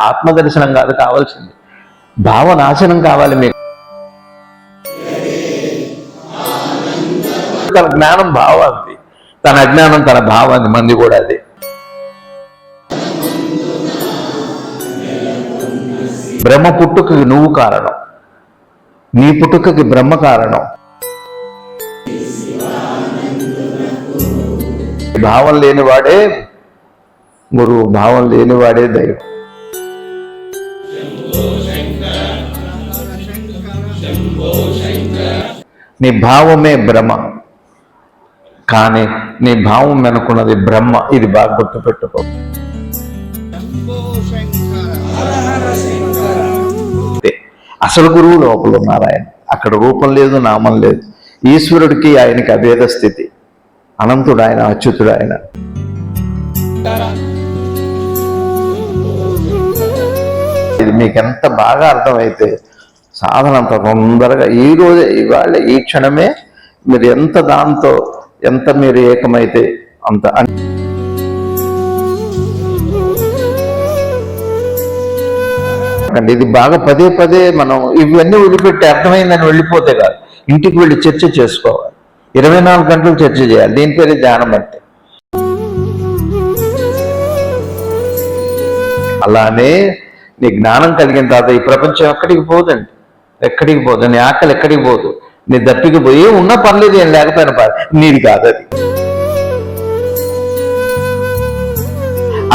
ఆత్మదర్శనం కాదు కావాల్సింది, భావనాశనం కావాలి మీకు. తన జ్ఞానం భావాన్ని, తన అజ్ఞానం తన భావాన్ని, మంది కూడా అది. బ్రహ్మ పుట్టుకకి నువ్వు కారణం, నీ పుట్టుకకి బ్రహ్మ కారణం. భావం లేనివాడే గురువు, భావం లేనివాడే దైవం. నీ భావమే భ్రమ, కానీ నీ భావం వెనుకున్నది బ్రహ్మ. ఇది బాగా గుర్తుపెట్టుకో. అసలు గురువు లోపల ఉన్నారు ఆయన. అక్కడ రూపం లేదు, నామం లేదు. ఈశ్వరుడికి ఆయనకి అభేద స్థితి. అనంతుడు ఆయన, అచ్యుతుడు ఆయన. ఇది మీకు ఎంత బాగా అర్థమైతే సాధన అంత తొందరగా ఈ రోజే, ఇవాళ ఈ క్షణమే మీరు ఎంత దాంతో ఎంత మీరు ఏకమైతే అంత. ఇది బాగా పదే పదే మనం ఇవన్నీ వదిలిపెట్టి అర్థమైందని వెళ్ళిపోతే కాదు, ఇంటికి వెళ్ళి చర్చ చేసుకోవాలి. 24 గంటలు చర్చ చేయాలి. దీని పేరు ధ్యానం అంటే. అలానే నీ జ్ఞానం కలిగిన తర్వాత ఈ ప్రపంచం ఎక్కడికి పోదండి, ఎక్కడికి పోదు. నీ ఆకలి ఎక్కడికి పోదు, నీ దప్పికి పోయి ఉన్నా పర్లేదు, ఏం లేకపోయినా పర్లేదు, నీది కాదు అది.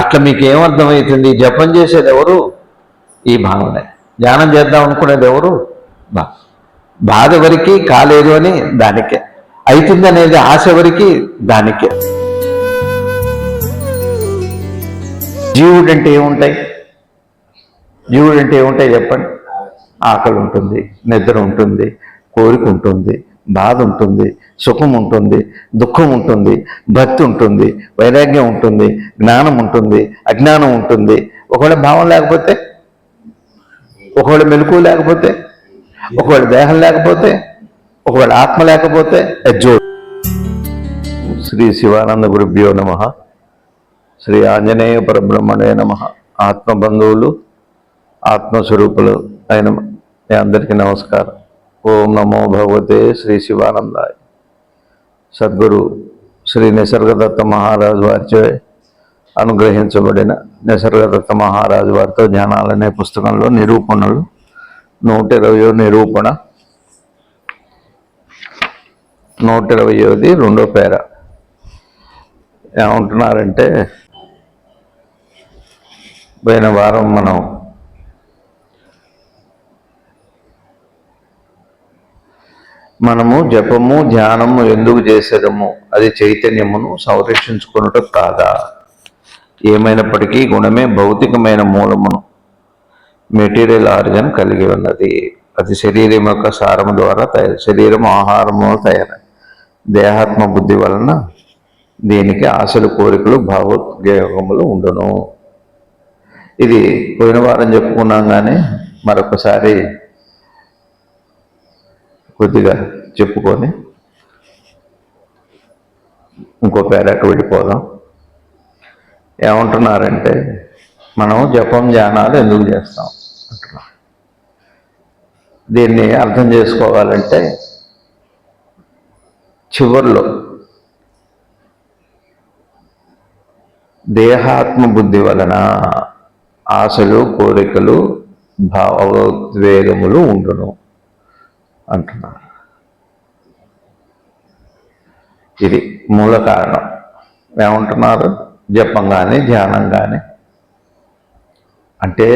అట్లా మీకు ఏమర్థమవుతుంది? జపం చేసేది ఎవరు? ఈ భావనే. ధ్యానం చేద్దాం అనుకునేది ఎవరు? బాధ ఎవరికి? కాలేదు అని దానికే. అవుతుంది అనేది ఆశ ఎవరికి? దానికే. జీవుడంటే ఏముంటాయి? జీవుడంటే ఏముంటాయి చెప్పండి? ఆకలి ఉంటుంది, నిద్ర ఉంటుంది, కోరిక ఉంటుంది, బాధ ఉంటుంది, సుఖం ఉంటుంది, దుఃఖం ఉంటుంది, భక్తి ఉంటుంది, వైరాగ్యం ఉంటుంది, జ్ఞానం ఉంటుంది, అజ్ఞానం ఉంటుంది. ఒకవేళ భావం లేకపోతే, ఒకవేళ మెలకువ లేకపోతే, ఒకవేళ దేహం లేకపోతే, ఒకవేళ ఆత్మ లేకపోతే అజ్జో. శ్రీ శివానంద గురుభ్యో నమః. శ్రీ ఆంజనేయ పరబ్రహ్మణే నమః. ఆత్మబంధువులు, ఆత్మస్వరూపులు అయిన మీ అందరికీ నమస్కారం. ఓం నమో భగవతే శ్రీ శివానందాయ. సద్గురు శ్రీ నిసర్గదత్త మహారాజు వారిచే అనుగ్రహించబడిన నిసర్గదత్త మహారాజు వారితో ధ్యానాలనే పుస్తకంలో నిరూపణలు 120వ నిరూపణ, 120ది 2వ పేర. ఏమంటున్నారంటే, పోయిన వారం మనము జపము ధ్యానము ఎందుకు చేసేదము? అది చైతన్యమును సంరక్షించుకున్నట్టు కాదా? ఏమైనప్పటికీ గుణమే భౌతికమైన మూలమును, మెటీరియల్ ఆరిజిన్ కలిగి ఉన్నది. అది శరీరం యొక్క సారము ద్వారా శరీరం ఆహారము తయారై దేహాత్మ బుద్ధి వలన దీనికి ఆశలు, కోరికలు, భావోద్వేగములు ఉండును. ఇది పోయిన వారం చెప్పుకున్నాం, కానీ మరొకసారి కొద్దిగా చెప్పుకొని ఇంకో పేరాకు వెళ్ళిపోదాం. ఏమంటున్నారంటే, మనం జపం ధ్యానాలు ఎందుకు చేస్తాం అంటున్నాం. దీన్ని అర్థం చేసుకోవాలంటే చివర్లో దేహాత్మ బుద్ధి వలన ఆశలు, కోరికలు, భావోద్వేగములు ఉండును అంటున్నారు. ఇది మూల కారణం. ఏమంటున్నారు? జపం కానీ ధ్యానం కానీ అంటే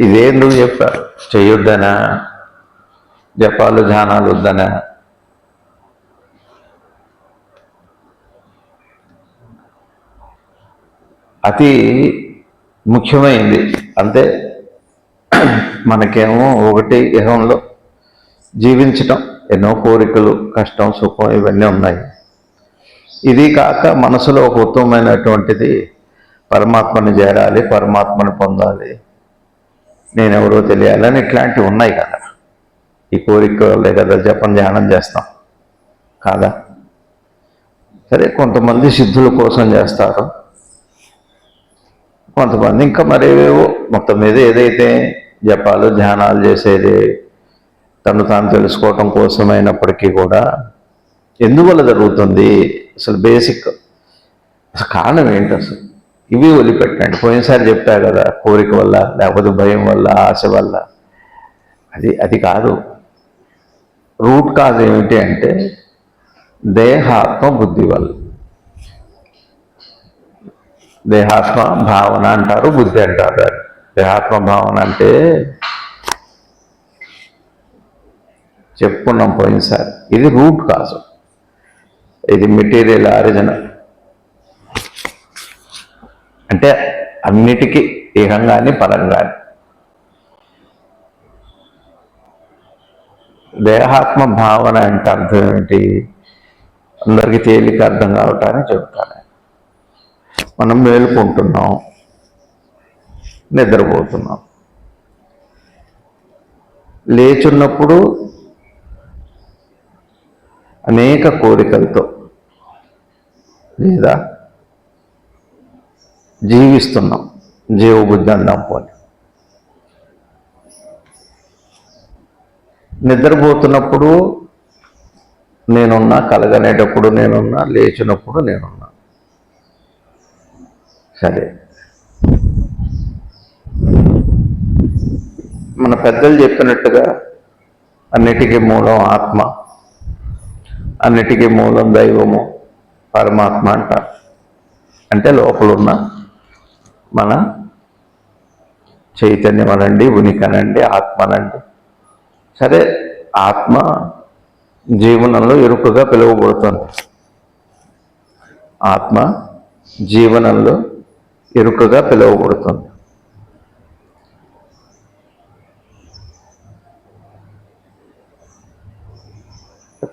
ఇదే ఎందుకు చెప్పారు? చేయొద్దనా? జపాలు ధ్యానాలు వద్దనా? అతి ముఖ్యమైంది. అంటే మనకేమో ఒకటి ఇహంలో జీవించటం, ఎన్నో కోరికలు, కష్టం, సుఖం ఇవన్నీ ఉన్నాయి. ఇది కాక మనసులో ఒక ఉత్తమమైనటువంటిది పరమాత్మని చేరాలి, పరమాత్మని పొందాలి, నేనెవరో తెలియాలని ఇట్లాంటివి ఉన్నాయి కదా. ఈ కోరికలే కదా జపం ధ్యానం చేస్తాం కాదా? సరే, కొంతమంది సిద్ధుల కోసం చేస్తారు, కొంతమంది ఇంకా మరేవేవో మొత్తం మీద ఏదైతే జపాలు ధ్యానాలు చేసేది తను తాను తెలుసుకోవటం కోసమైనప్పటికీ కూడా ఎందువల్ల జరుగుతుంది, అసలు బేసిక్ అసలు కారణం ఏంటి, అసలు ఇవి వదిలిపెట్టండి. పోయినసారి చెప్పా కదా, కోరిక వల్ల, లేకపోతే భయం వల్ల, ఆశ వల్ల. అది కాదు. రూట్ కాజ్ ఏమిటి అంటే దేహాత్మ బుద్ధి వల్ల. దేహాత్మ భావన అంటారు, బుద్ధి అంటారు. దేహాత్మ భావన అంటే చెప్పుకున్నాం పోయినసారి, ఇది రూట్ కాజ్, ఇది మెటీరియల్ ఆరిజినల్. అంటే అన్నిటికీ ఏకంగాని పరంగాని. దేహాత్మ భావన అంటే అర్థం ఏమిటి, అందరికీ తేలిక అర్థం కావటానికి చెబుతాను. మనం మేలుకుంటున్నాం, నిద్రపోతున్నాం. లేచున్నప్పుడు అనేక కోరికలతో లేదా జీవిస్తున్నాం, జీవబుద్ధి అందాం పోని. నిద్రపోతున్నప్పుడు నేనున్నా, కలగనేటప్పుడు నేనున్నా, లేచినప్పుడు నేనున్నా. సరే, మన పెద్దలు చెప్పినట్టుగా అన్నిటికీ మూలం ఆత్మ, అన్నిటికీ మూలం దైవము, పరమాత్మ అంటారు. అంటే లోపలున్న మన చైతన్యం అనండి, ఉనికనండి, ఆత్మనండి. సరే, ఆత్మ జీవనంలో ఇరుకుగా పిలువబడుతుంది. ఆత్మ జీవనంలో ఇరుకుగా పిలువబడుతుంది.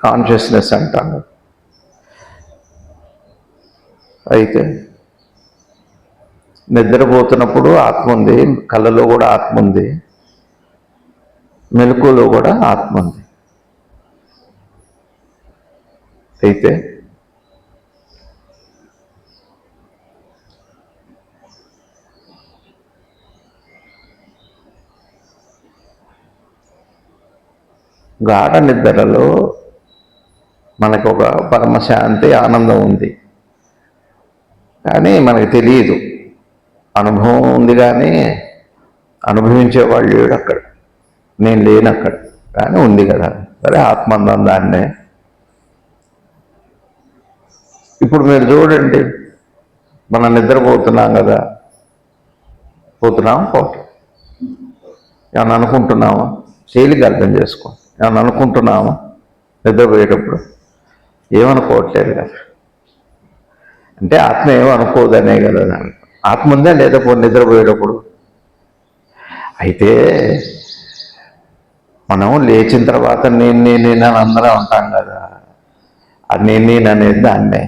కాన్షియస్నెస్ అంటాను. అయితే నిద్రపోతున్నప్పుడు ఆత్మ ఉంది, కళ్ళలో కూడా ఆత్మ ఉంది, మెలకువలో కూడా ఆత్మ ఉంది. అయితే గాఢ నిద్రలో మనకు ఒక పరమశాంతి, ఆనందం ఉంది, కానీ మనకు తెలియదు. అనుభవం ఉంది కానీ అనుభవించేవాళ్ళు లేడు అక్కడ, నేను లేను అక్కడ, కానీ ఉంది కదా. సరే, ఆత్మందం దాన్నే. ఇప్పుడు మీరు చూడండి, మనం నిద్రపోతున్నాం కదా, పోతాం. ఏమన్నా అనుకుంటున్నామా? తేలిక అర్థం చేసుకో. ఏమన్నా అనుకుంటున్నామా? నిద్రపోయేటప్పుడు ఏమనుకోవట్లేదు కదా. అంటే ఆత్మ ఏమనుకోదనే కదా. ఆత్మ ఉందా లేదా నిద్రపోయేటప్పుడు? అయితే మనం లేచిన తర్వాత నేను అందరం ఉంటాం కదా. ఆ నేను అనేది దాన్నే,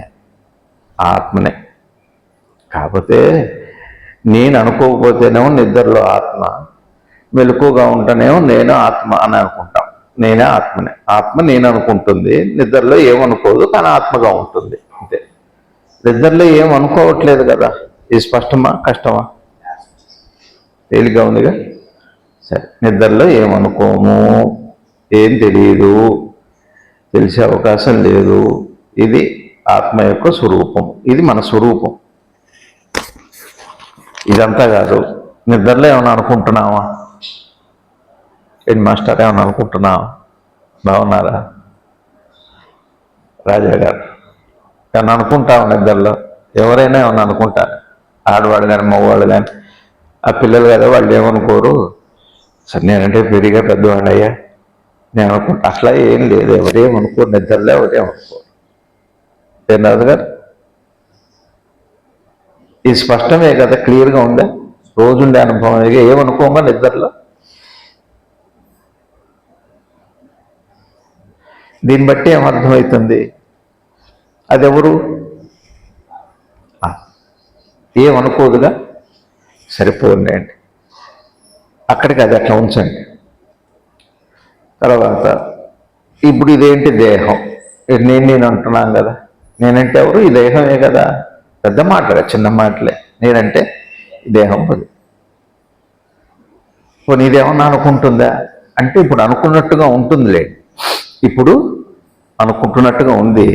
ఆత్మనే. కాకపోతే నేను అనుకోకపోతేనేమో నిద్రలో ఆత్మ, మెలకుగా ఉంటేనేమో నేను ఆత్మ అని అనుకుంటాం. నేనే ఆత్మనే. ఆత్మ నేను అనుకుంటుంది, నిద్రలో ఏమనుకోదు, కానీ ఆత్మగా ఉంటుంది. అంతే. నిద్రలో ఏం అనుకోవట్లేదు కదా. ఇది స్పష్టమా, కష్టమా? తేలిగ్గా ఉందిగా. సరే, నిద్రలో ఏమనుకోము, ఏం తెలియదు, తెలిసే అవకాశం లేదు. ఇది ఆత్మ యొక్క స్వరూపం, ఇది మన స్వరూపం. ఇదంతా కాదు. నిద్రలో ఏమైనా అనుకుంటున్నావా? హెడ్ మాస్టర్ ఏమైనా అనుకుంటున్నావా? బాగున్నారా రాజా గారు? ఏమన్నా అనుకుంటావా నిద్రలో? ఎవరైనా ఏమన్నా అనుకుంటారు, ఆడవాడు కానీ మగవాడు కానీ. ఆ పిల్లలు కదా, వాళ్ళు ఏమనుకోరు. సరే, నేనంటే పెరిగా పెద్దవాడు అయ్యా, నేను అనుకుంటా. అట్లా ఏం లేదు, ఎవరేమనుకోరు నిద్రలో, ఎవరేమనుకోరు. ఏం రాజు గారు, ఇది స్పష్టమే కదా, క్లియర్గా ఉందా? రోజుండే అనుభవం ఏమనుకోమా నిద్రలో. దీన్ని బట్టి ఏమర్థమవుతుంది? అదెవరు? ఏమనుకోదుగా. సరిపోలేండి, అక్కడికి అది అట్లా ఉంచండి. తర్వాత ఇప్పుడు ఇదేంటి? దేహం. నేను అంటున్నాను కదా. నేనంటే ఎవరు? ఈ దేహమే కదా. పెద్ద మాటలే, చిన్న మాటలే. నేనంటే దేహం 10. పోనీ ఇదేమన్నా అనుకుంటుందా అంటే ఇప్పుడు అనుకున్నట్టుగా ఉంటుందిలే. ఇప్పుడు అనుకుంటున్నట్టుగా ఉంది.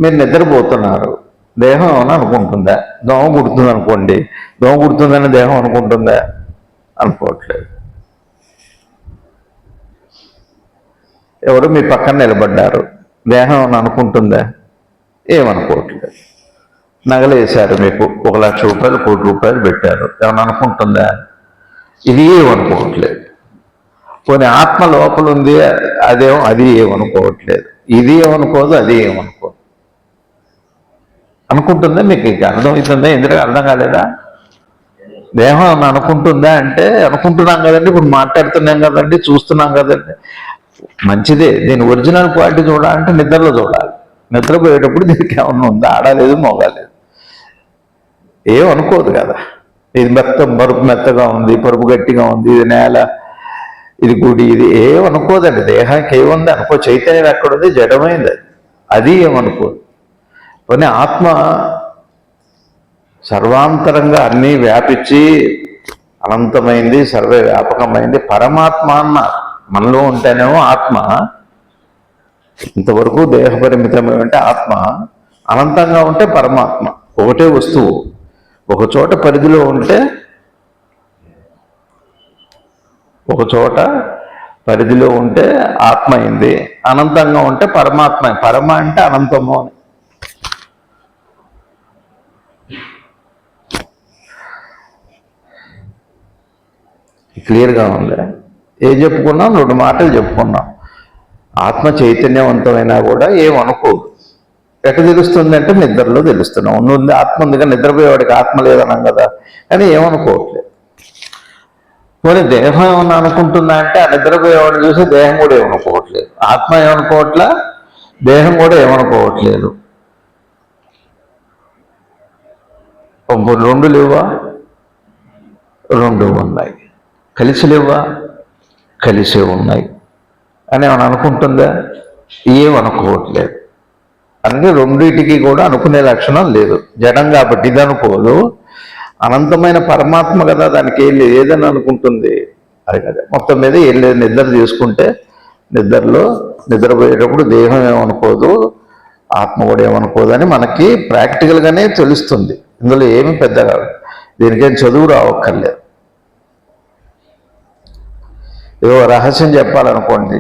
మీరు నిద్రపోతున్నారు, దేహం ఏమన్నా అనుకుంటుందా? దోమ కుడుతుంది అనుకోండి, దోమ కుడుతుందని దేహం అనుకుంటుందా? అనుకోవట్లేదు. ఎవరు మీ పక్కన నిలబడ్డారు, దేహం ఏమన్నా అనుకుంటుందా? ఏమనుకోవట్లేదు. నగలు వేశారు, మీకు 1,00,000 రూపాయలు, 1,00,00,000 రూపాయలు పెట్టారు, ఏమన్నా అనుకుంటుందా? ఇది ఏమనుకోవట్లేదు. పోనీ ఆత్మ లోపల ఉంది, అది ఏమనుకోవట్లేదు. ఇది ఏమనుకోదు, అది ఏమనుకోదు. అనుకుంటుందా? మీకు ఇక అర్థమవుతుందా? ఎందుకంటే అర్థం కాలేదా? దేహం ఏమన్నా అనుకుంటుందా అంటే అనుకుంటున్నాం కదండి, ఇప్పుడు మాట్లాడుతున్నాం కదండి, చూస్తున్నాం కదండి. మంచిదే. దీని ఒరిజినల్ క్వాలిటీ చూడాలంటే నిద్రలో చూడాలి. నిద్రపోయేటప్పుడు దీనికి ఏమన్నా ఉందా? ఆడలేదు, మోగాలేదు, ఏమనుకోదు కదా. ఇది పరుపు మెత్తగా ఉంది, పరుపు గట్టిగా ఉంది, ఇది నేల, ఇది గుడి, ఇది ఏమనుకోదండి. దేహానికి ఏముంది అనుకో, చైతన్యం ఎక్కడుంది? జడమైంది, అది ఏమనుకోదు. కానీ ఆత్మ సర్వాంతరంగా అన్నీ వ్యాపించి అనంతమైంది, సర్వవ్యాపకమైంది పరమాత్మ అన్నారు. మనలో ఉంటేనేమో ఆత్మ, ఇంతవరకు దేహ పరిమితమైంటే ఆత్మ, అనంతంగా ఉంటే పరమాత్మ. ఒకటే వస్తువు ఒక చోట పరిధిలో ఉంటే, ఒక చోట పరిధిలో ఉంటే ఆత్మ అయింది, అనంతంగా ఉంటే పరమాత్మ. పరమ అంటే అనంతము అని. క్లియర్గా ఉంది. ఏం చెప్పుకున్నాం? 2 మాటలు చెప్పుకున్నాం. ఆత్మ చైతన్యవంతమైనా కూడా ఏమనుకోదు. ఎక్కడ తెలుస్తుంది అంటే నిద్రలో తెలుస్తున్నాం. ఉంది ఆత్మ ఉందిగా, నిద్రపోయేవాడికి ఆత్మ లేదన్నాం కదా, కానీ ఏమనుకోవట్లేదు. పోనీ దేహం ఏమన్నా అనుకుంటుందా అంటే ఆ నిద్రపోయేవాడు చూసి దేహం కూడా ఏమనుకోవట్లేదు. ఆత్మ ఏమనుకోవట్లా, దేహం కూడా ఏమనుకోవట్లేదు. 2 లేవా? 2 ఉన్నాయి. కలిసి లేవా? కలిసే ఉన్నాయి అని ఏమైనా అనుకుంటుందా? ఏమనుకోవట్లేదు. అందుకే రెండింటికి కూడా అనుకునే లక్షణం లేదు. జడం కాబట్టి ఇది అనుకోదు. అనంతమైన పరమాత్మ కదా, దానికి ఏం లేదు, ఏదని అనుకుంటుంది. అది కదా మొత్తం మీద ఏం లేదు. నిద్ర తీసుకుంటే నిద్రపోయేటప్పుడు దేహం ఏమనుకోదు, ఆత్మ కూడా ఏమనుకోదు అని మనకి ప్రాక్టికల్గానే తెలుస్తుంది. ఇందులో ఏమి పెద్దగా దీనికేం చదువు రావక్కర్లేదు. ఏదో రహస్యం చెప్పాలనుకోండి,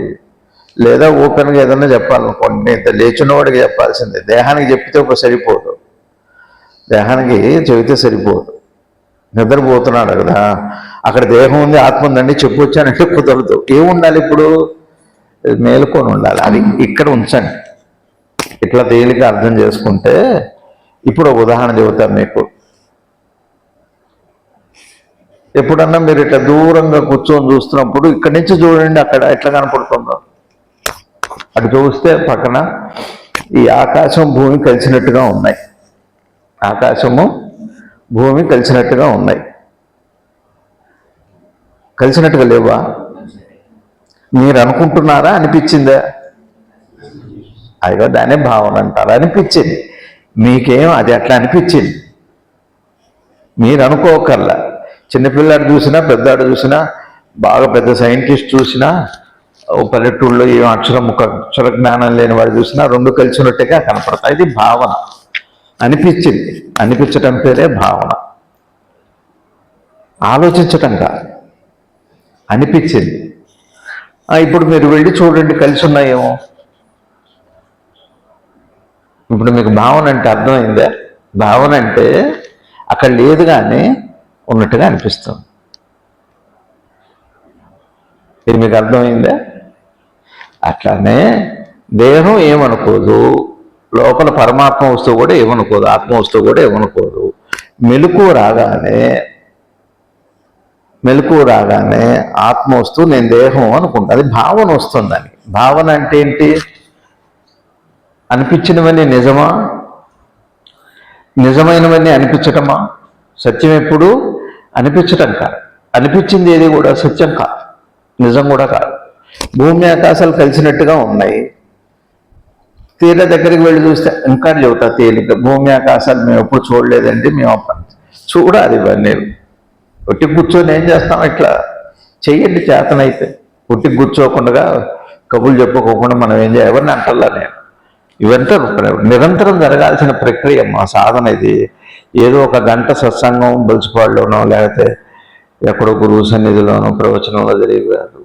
లేదా ఓపెన్గా ఏదన్నా చెప్పాలనుకోండి, ఇంత లేచున్నవాడికి చెప్పాల్సిందే. దేహానికి చెప్తే ఒక సరిపోదు, దేహానికి చెబితే సరిపోదు. నిద్రపోతున్నాడు కదా, అక్కడ దేహం ఉంది, ఆత్మ ఉందండి చెప్పొచ్చానంటే కుదరదు. ఏముండాలి? ఇప్పుడు మేలుకొని ఉండాలి. అది ఇక్కడ ఉంచండి. ఇట్లా తేలిక అర్థం చేసుకుంటే, ఇప్పుడు ఒక ఉదాహరణ చెబుతాను మీకు. ఎప్పుడన్నా మీరు ఇట్లా దూరంగా కూర్చొని చూస్తున్నప్పుడు ఇక్కడి నుంచి చూడండి, అక్కడ ఎట్లా కనపడుతుందో. అటు చూస్తే పక్కన ఈ ఆకాశం భూమి కలిసినట్టుగా ఉన్నాయి. ఆకాశము భూమి కలిసినట్టుగా ఉన్నాయి. కలిసినట్టుగా లేవా? మీరు అనుకుంటున్నారా? అనిపించిందా? అదిగో దానే భావన అంటారు. అనిపించింది మీకేం, అది అట్లా అనిపించింది. మీరు అనుకోకర్లా. చిన్నపిల్లాడు చూసినా, పెద్దాడు చూసినా, బాగా పెద్ద సైంటిస్ట్ చూసినా, పల్లెటూళ్ళలో ఏం అక్షర జ్ఞానం లేని వాడు చూసినా 2 కలిసినట్టుగా కనపడతాయి. ఇది భావన. అనిపించింది. అనిపించటం పేరే భావన. ఆలోచించటం కాదు, అనిపించింది. ఇప్పుడు మీరు వెళ్ళి చూడండి, కలిసి ఉన్నాయేమో. ఇప్పుడు మీకు భావన అంటే అర్థమైందా? భావన అంటే అక్కడ లేదు కానీ ఉన్నట్టుగా అనిపిస్తుంది. ఇది మీకు అర్థమైందా? అట్లానే దేహం ఏమనుకోదు, లోపల పరమాత్మ వస్తువు కూడా ఏమనుకోదు, ఆత్మ వస్తువు కూడా ఏమనుకోదు. మెలకువ రాగానే ఆత్మ వస్తువు నేను దేహం అనుకుంటా. అది భావన వస్తుందని. భావన అంటే ఏంటి? అనిపించినవన్నీ నిజమా? నిజమైనవన్నీ అనిపించటమా? సత్యం ఎప్పుడు అనిపించటం కాదు. అనిపించింది ఏది కూడా సత్యం కాదు, నిజం కూడా కాదు. భూమి ఆకాశాలు కలిసినట్టుగా ఉన్నాయి. తీర దగ్గరికి వెళ్ళి చూస్తే ఇంకా చెబుతా తేలిక. భూమి ఆకాశాలు మేము ఎప్పుడు చూడలేదండి, మేము చూడాలి ఇవన్నీ. ఒట్టి కూర్చొని ఏం చేస్తాం? ఇట్లా చెయ్యండి చేతనైతే. ఒట్టి కూర్చోకుండా కబుర్లు చెప్పుకోకుండా మనం ఏం చేయాలి? ఎవరిని అంటల్లా నేను. ఇవంతా నిరంతరం జరగాల్సిన ప్రక్రియ మా సాధన. ఇది ఏదో ఒక గంట సత్సంగం బలిసిపాడులోనో లేకపోతే ఎక్కడో గురువు సన్నిధిలోనో ప్రవచనంలో జరిగి కాదు.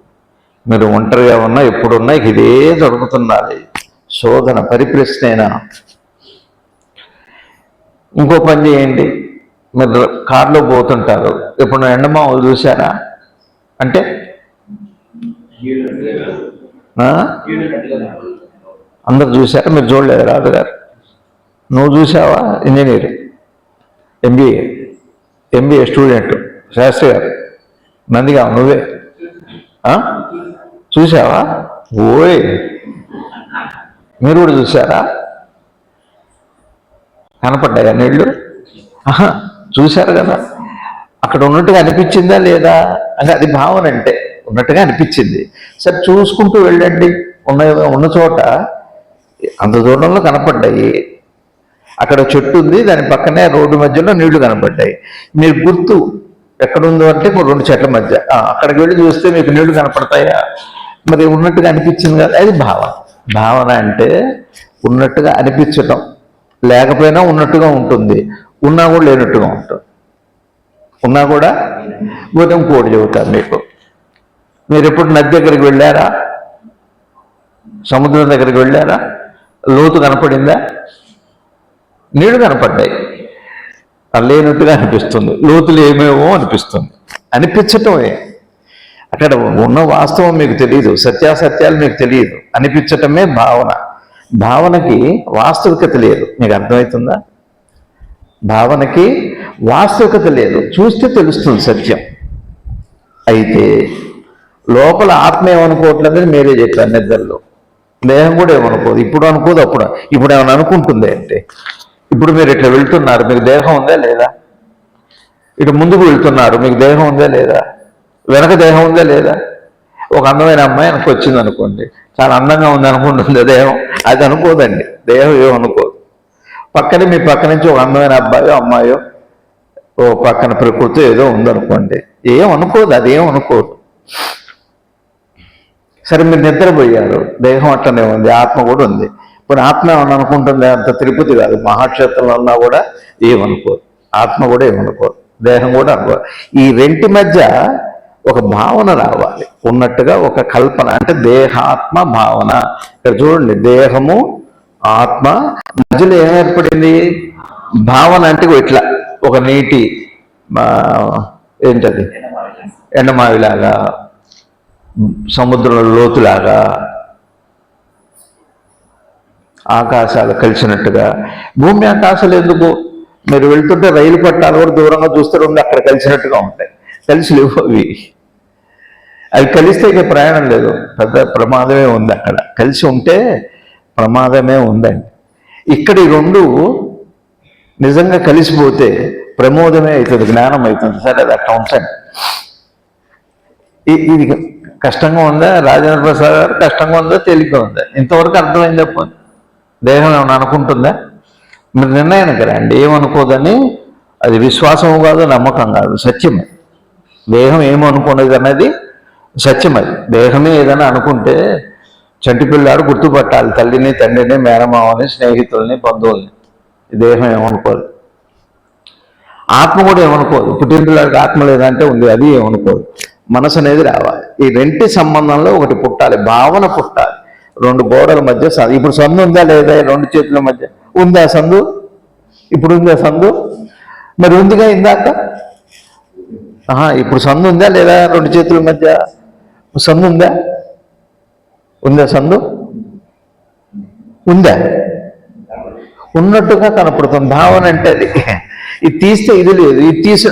మీరు ఒంటరిగా ఉన్నా ఎప్పుడున్నా ఇదే జరుగుతున్నది. శోధన పరిప్రశ్నేనా. ఇంకో పని చేయండి. మీరు కారులో పోతుంటారు, ఇప్పుడు ఎండమావులు చూసారా? అంటే అందరు చూశారా? మీరు చూడలేదు రాజు గారు? నువ్వు చూసావా? ఇంజనీర్, ఎంబీఏ స్టూడెంట్ శాస్త్రి గారు, నందిగా నువ్వే చూసావా? ఓయ్, మీరు కూడా చూసారా? కనపడ్డాయా నీళ్ళు? చూశారు కదా. అక్కడ ఉన్నట్టుగా అనిపించిందా లేదా? అంటే అది భావన. అంటే ఉన్నట్టుగా అనిపించింది. సరే చూసుకుంటూ వెళ్ళండి. ఉన్న చోట అంత దూరంలో కనపడ్డాయి. అక్కడ చెట్టు ఉంది, దాని పక్కనే రోడ్డు మధ్యలో నీళ్లు కనపడ్డాయి. మీరు గుర్తు ఎక్కడుందో అంటే 2 చెట్ల మధ్య. అక్కడికి వెళ్ళి చూస్తే మీకు నీళ్లు కనపడతాయా? మరి ఉన్నట్టుగా అనిపించింది కదా, అది భావన. భావన అంటే ఉన్నట్టుగా అనిపించటం, లేకపోయినా ఉన్నట్టుగా ఉంటుంది, ఉన్నా కూడా లేనట్టుగా ఉంటుంది. ఉన్నా కూడా ఉదయం కోడి చెబుతారు మీకు. మీరు ఎప్పుడు నది దగ్గరికి వెళ్ళారా? సముద్రం దగ్గరికి వెళ్ళారా? లోతు కనపడిందా? నీళ్లు కనపడ్డాయి, లేనట్టుగా అనిపిస్తుంది. లోతులు ఏమేమో అనిపిస్తుంది. అనిపించటమే. అక్కడ ఉన్న వాస్తవం మీకు తెలియదు, సత్యాసత్యాలు మీకు తెలియదు. అనిపించటమే భావన. భావనకి వాస్తవికత లేదు. మీకు అర్థమవుతుందా? భావనకి వాస్తవికత లేదు. చూస్తే తెలుస్తుంది సత్యం. అయితే లోపల ఆత్మ ఏమనుకోవట్లేదని మీరే చెప్పారు. నిద్రలో దేహం కూడా ఏమనుకోదు. ఇప్పుడు అనుకోదు, ఇప్పుడు ఏమైనా అనుకుంటుంది అంటే. ఇప్పుడు మీరు ఇట్లా వెళ్తున్నారు, మీకు దేహం ఉందా లేదా? ఇటు ముందుకు వెళ్తున్నారు, మీకు దేహం ఉందా లేదా? వెనక దేహం ఉందా లేదా? ఒక అందమైన అమ్మాయి వెనక్కి వచ్చింది అనుకోండి, చాలా అందంగా ఉంది అనుకుంటుంది దేహం. అది అనుకోదండి. దేహం ఏమనుకోదు. పక్కనే మీ పక్క నుంచి ఒక అందమైన అబ్బాయో అమ్మాయో, ఓ పక్కన ప్రకృతి ఏదో ఉందనుకోండి, ఏమనుకోదు. అదేం అనుకోదు. సరే మీరు నిద్రపోయారు, దేహం అట్లనే ఉంది, ఆత్మ కూడా ఉంది. ఇప్పుడు ఆత్మ ఏమన్నా అనుకుంటుంది? అంత తిరుపతి కాదు, మహాక్షేత్రంలో ఉన్నా కూడా ఏమనుకోదు. ఆత్మ కూడా ఏమనుకోదు, దేహం కూడా అనుకోదు. ఈ రెంటి మధ్య ఒక భావన రావాలి. ఉన్నట్టుగా ఒక కల్పన. అంటే దేహాత్మ భావన. ఇక్కడ చూడండి, దేహము ఆత్మ మధ్యలో ఏం ఏర్పడింది? భావన. అంటే ఇట్లా ఒక నీటి ఏంటది, ఎండమావిలాగా, సముద్రంలో లోతులాగా, ఆకాశాలు కలిసినట్టుగా. భూమి ఆకాశాలు ఎందుకు? మీరు వెళ్తుంటే రైలు పట్టాలు కూడా దూరంగా చూస్తే రెండు అక్కడ కలిసినట్టుగా ఉంటాయి. కలిసి లేవు అవి. అవి కలిస్తే ఇక ప్రయాణం లేదు, పెద్ద ప్రమాదమే ఉంది. అక్కడ కలిసి ఉంటే ప్రమాదమే ఉందండి. ఇక్కడ ఈ రెండు నిజంగా కలిసిపోతే ప్రమోదమే అవుతుంది, జ్ఞానం అవుతుంది. సరే, అది అట్లా ఉంచండి. ఇది కష్టంగా ఉందా? రాజేంద్ర ప్రసాద్ గారు కష్టంగా ఉందా? తేలిగ్గా ఉందా? ఇంతవరకు అర్థమైంది చెప్పండి. దేహం ఏమైనా అనుకుంటుందా? మీరు నిర్ణయానికి రండి. ఏమనుకోదని. అది విశ్వాసము కాదు, నమ్మకం కాదు, సత్యమే. దేహం ఏమనుకున్నది అన్నది సత్యం. అది దేహమే ఏదైనా అనుకుంటే చంటి పిల్లాడు గుర్తుపట్టాలి తల్లిని, తండ్రిని, మేనమావని, స్నేహితుల్ని, బంధువుల్ని. దేహం ఏమనుకోదు. ఆత్మ కూడా ఏమనుకోదు. పుట్టిన పిల్లాడికి ఆత్మ లేదంటే ఉంది, అది ఏమనుకోదు. మనసు అనేది రావాలి. ఈ రెంటి సంబంధంలో ఒకటి పుట్టాలి, భావన పుట్టాలి. రెండు గోడల మధ్య ఇప్పుడు సందు ఉందా లేదా? రెండు చేతుల మధ్య ఉందా సందు? ఇప్పుడు ఉందా సందు? మరి ఉందిగా ఇందాక. ఇప్పుడు సందు ఉందా లేదా? రెండు చేతుల మధ్య సందు ఉందా? ఉందా సందు? ఉందా? ఉన్నట్టుగా కనపడుతుంది. భావన అంటే అది. ఇది తీస్తే ఇది లేదు, ఇది తీసి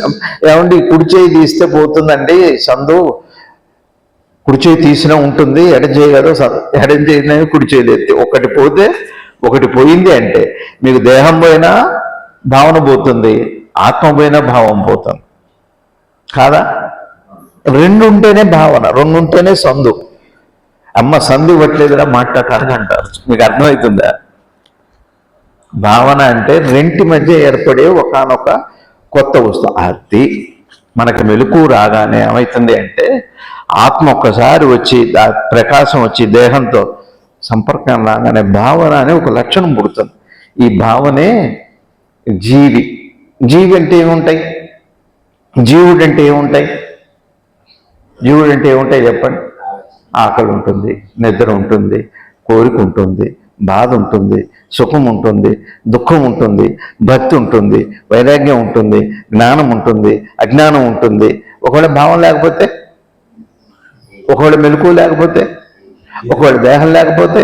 ఏమండి కుడి చేయి తీస్తే పోతుందండి సందు, కుడి చేయి తీసినా ఉంటుంది, ఎడం చేయి కదా, ఎడం చేయినా కుడి చేయలేదు. ఒకటి పోతే ఒకటి పోయింది అంటే మీకు దేహం పోయినా భావన పోతుంది, ఆత్మ పోయినా భావం పోతుంది కాదా? రెండు ఉంటేనే భావన, రెండు ఉంటేనే సందు. అమ్మ సందు ఇవ్వట్లేదురా మాట్లాడతారు అంటారు. మీకు అర్థమవుతుందా? భావన అంటే రెంటి మధ్య ఏర్పడే ఒకానొక కొత్త వస్తువు. అది మనకి మెలకువ రాగానే ఏమవుతుంది అంటే ఆత్మ ఒక్కసారి వచ్చి ఆ ప్రకాశం వచ్చి దేహంతో సంపర్కం రాగానే భావన అనే ఒక లక్షణం పుడుతుంది. ఈ భావనే జీవి. జీవి అంటే ఏముంటాయి? జీవుడు అంటే ఏముంటాయి? జీవుడు అంటే ఏముంటాయి చెప్పండి? ఆకలి ఉంటుంది, నిద్ర ఉంటుంది, కోరిక ఉంటుంది, బాధ ఉంటుంది, సుఖం ఉంటుంది, దుఃఖం ఉంటుంది, భక్తి ఉంటుంది, వైరాగ్యం ఉంటుంది, జ్ఞానం ఉంటుంది, అజ్ఞానం ఉంటుంది. ఒకవేళ భావం లేకపోతే, ఒకవేళ మెలకువ లేకపోతే, ఒకవేళ దేహం లేకపోతే,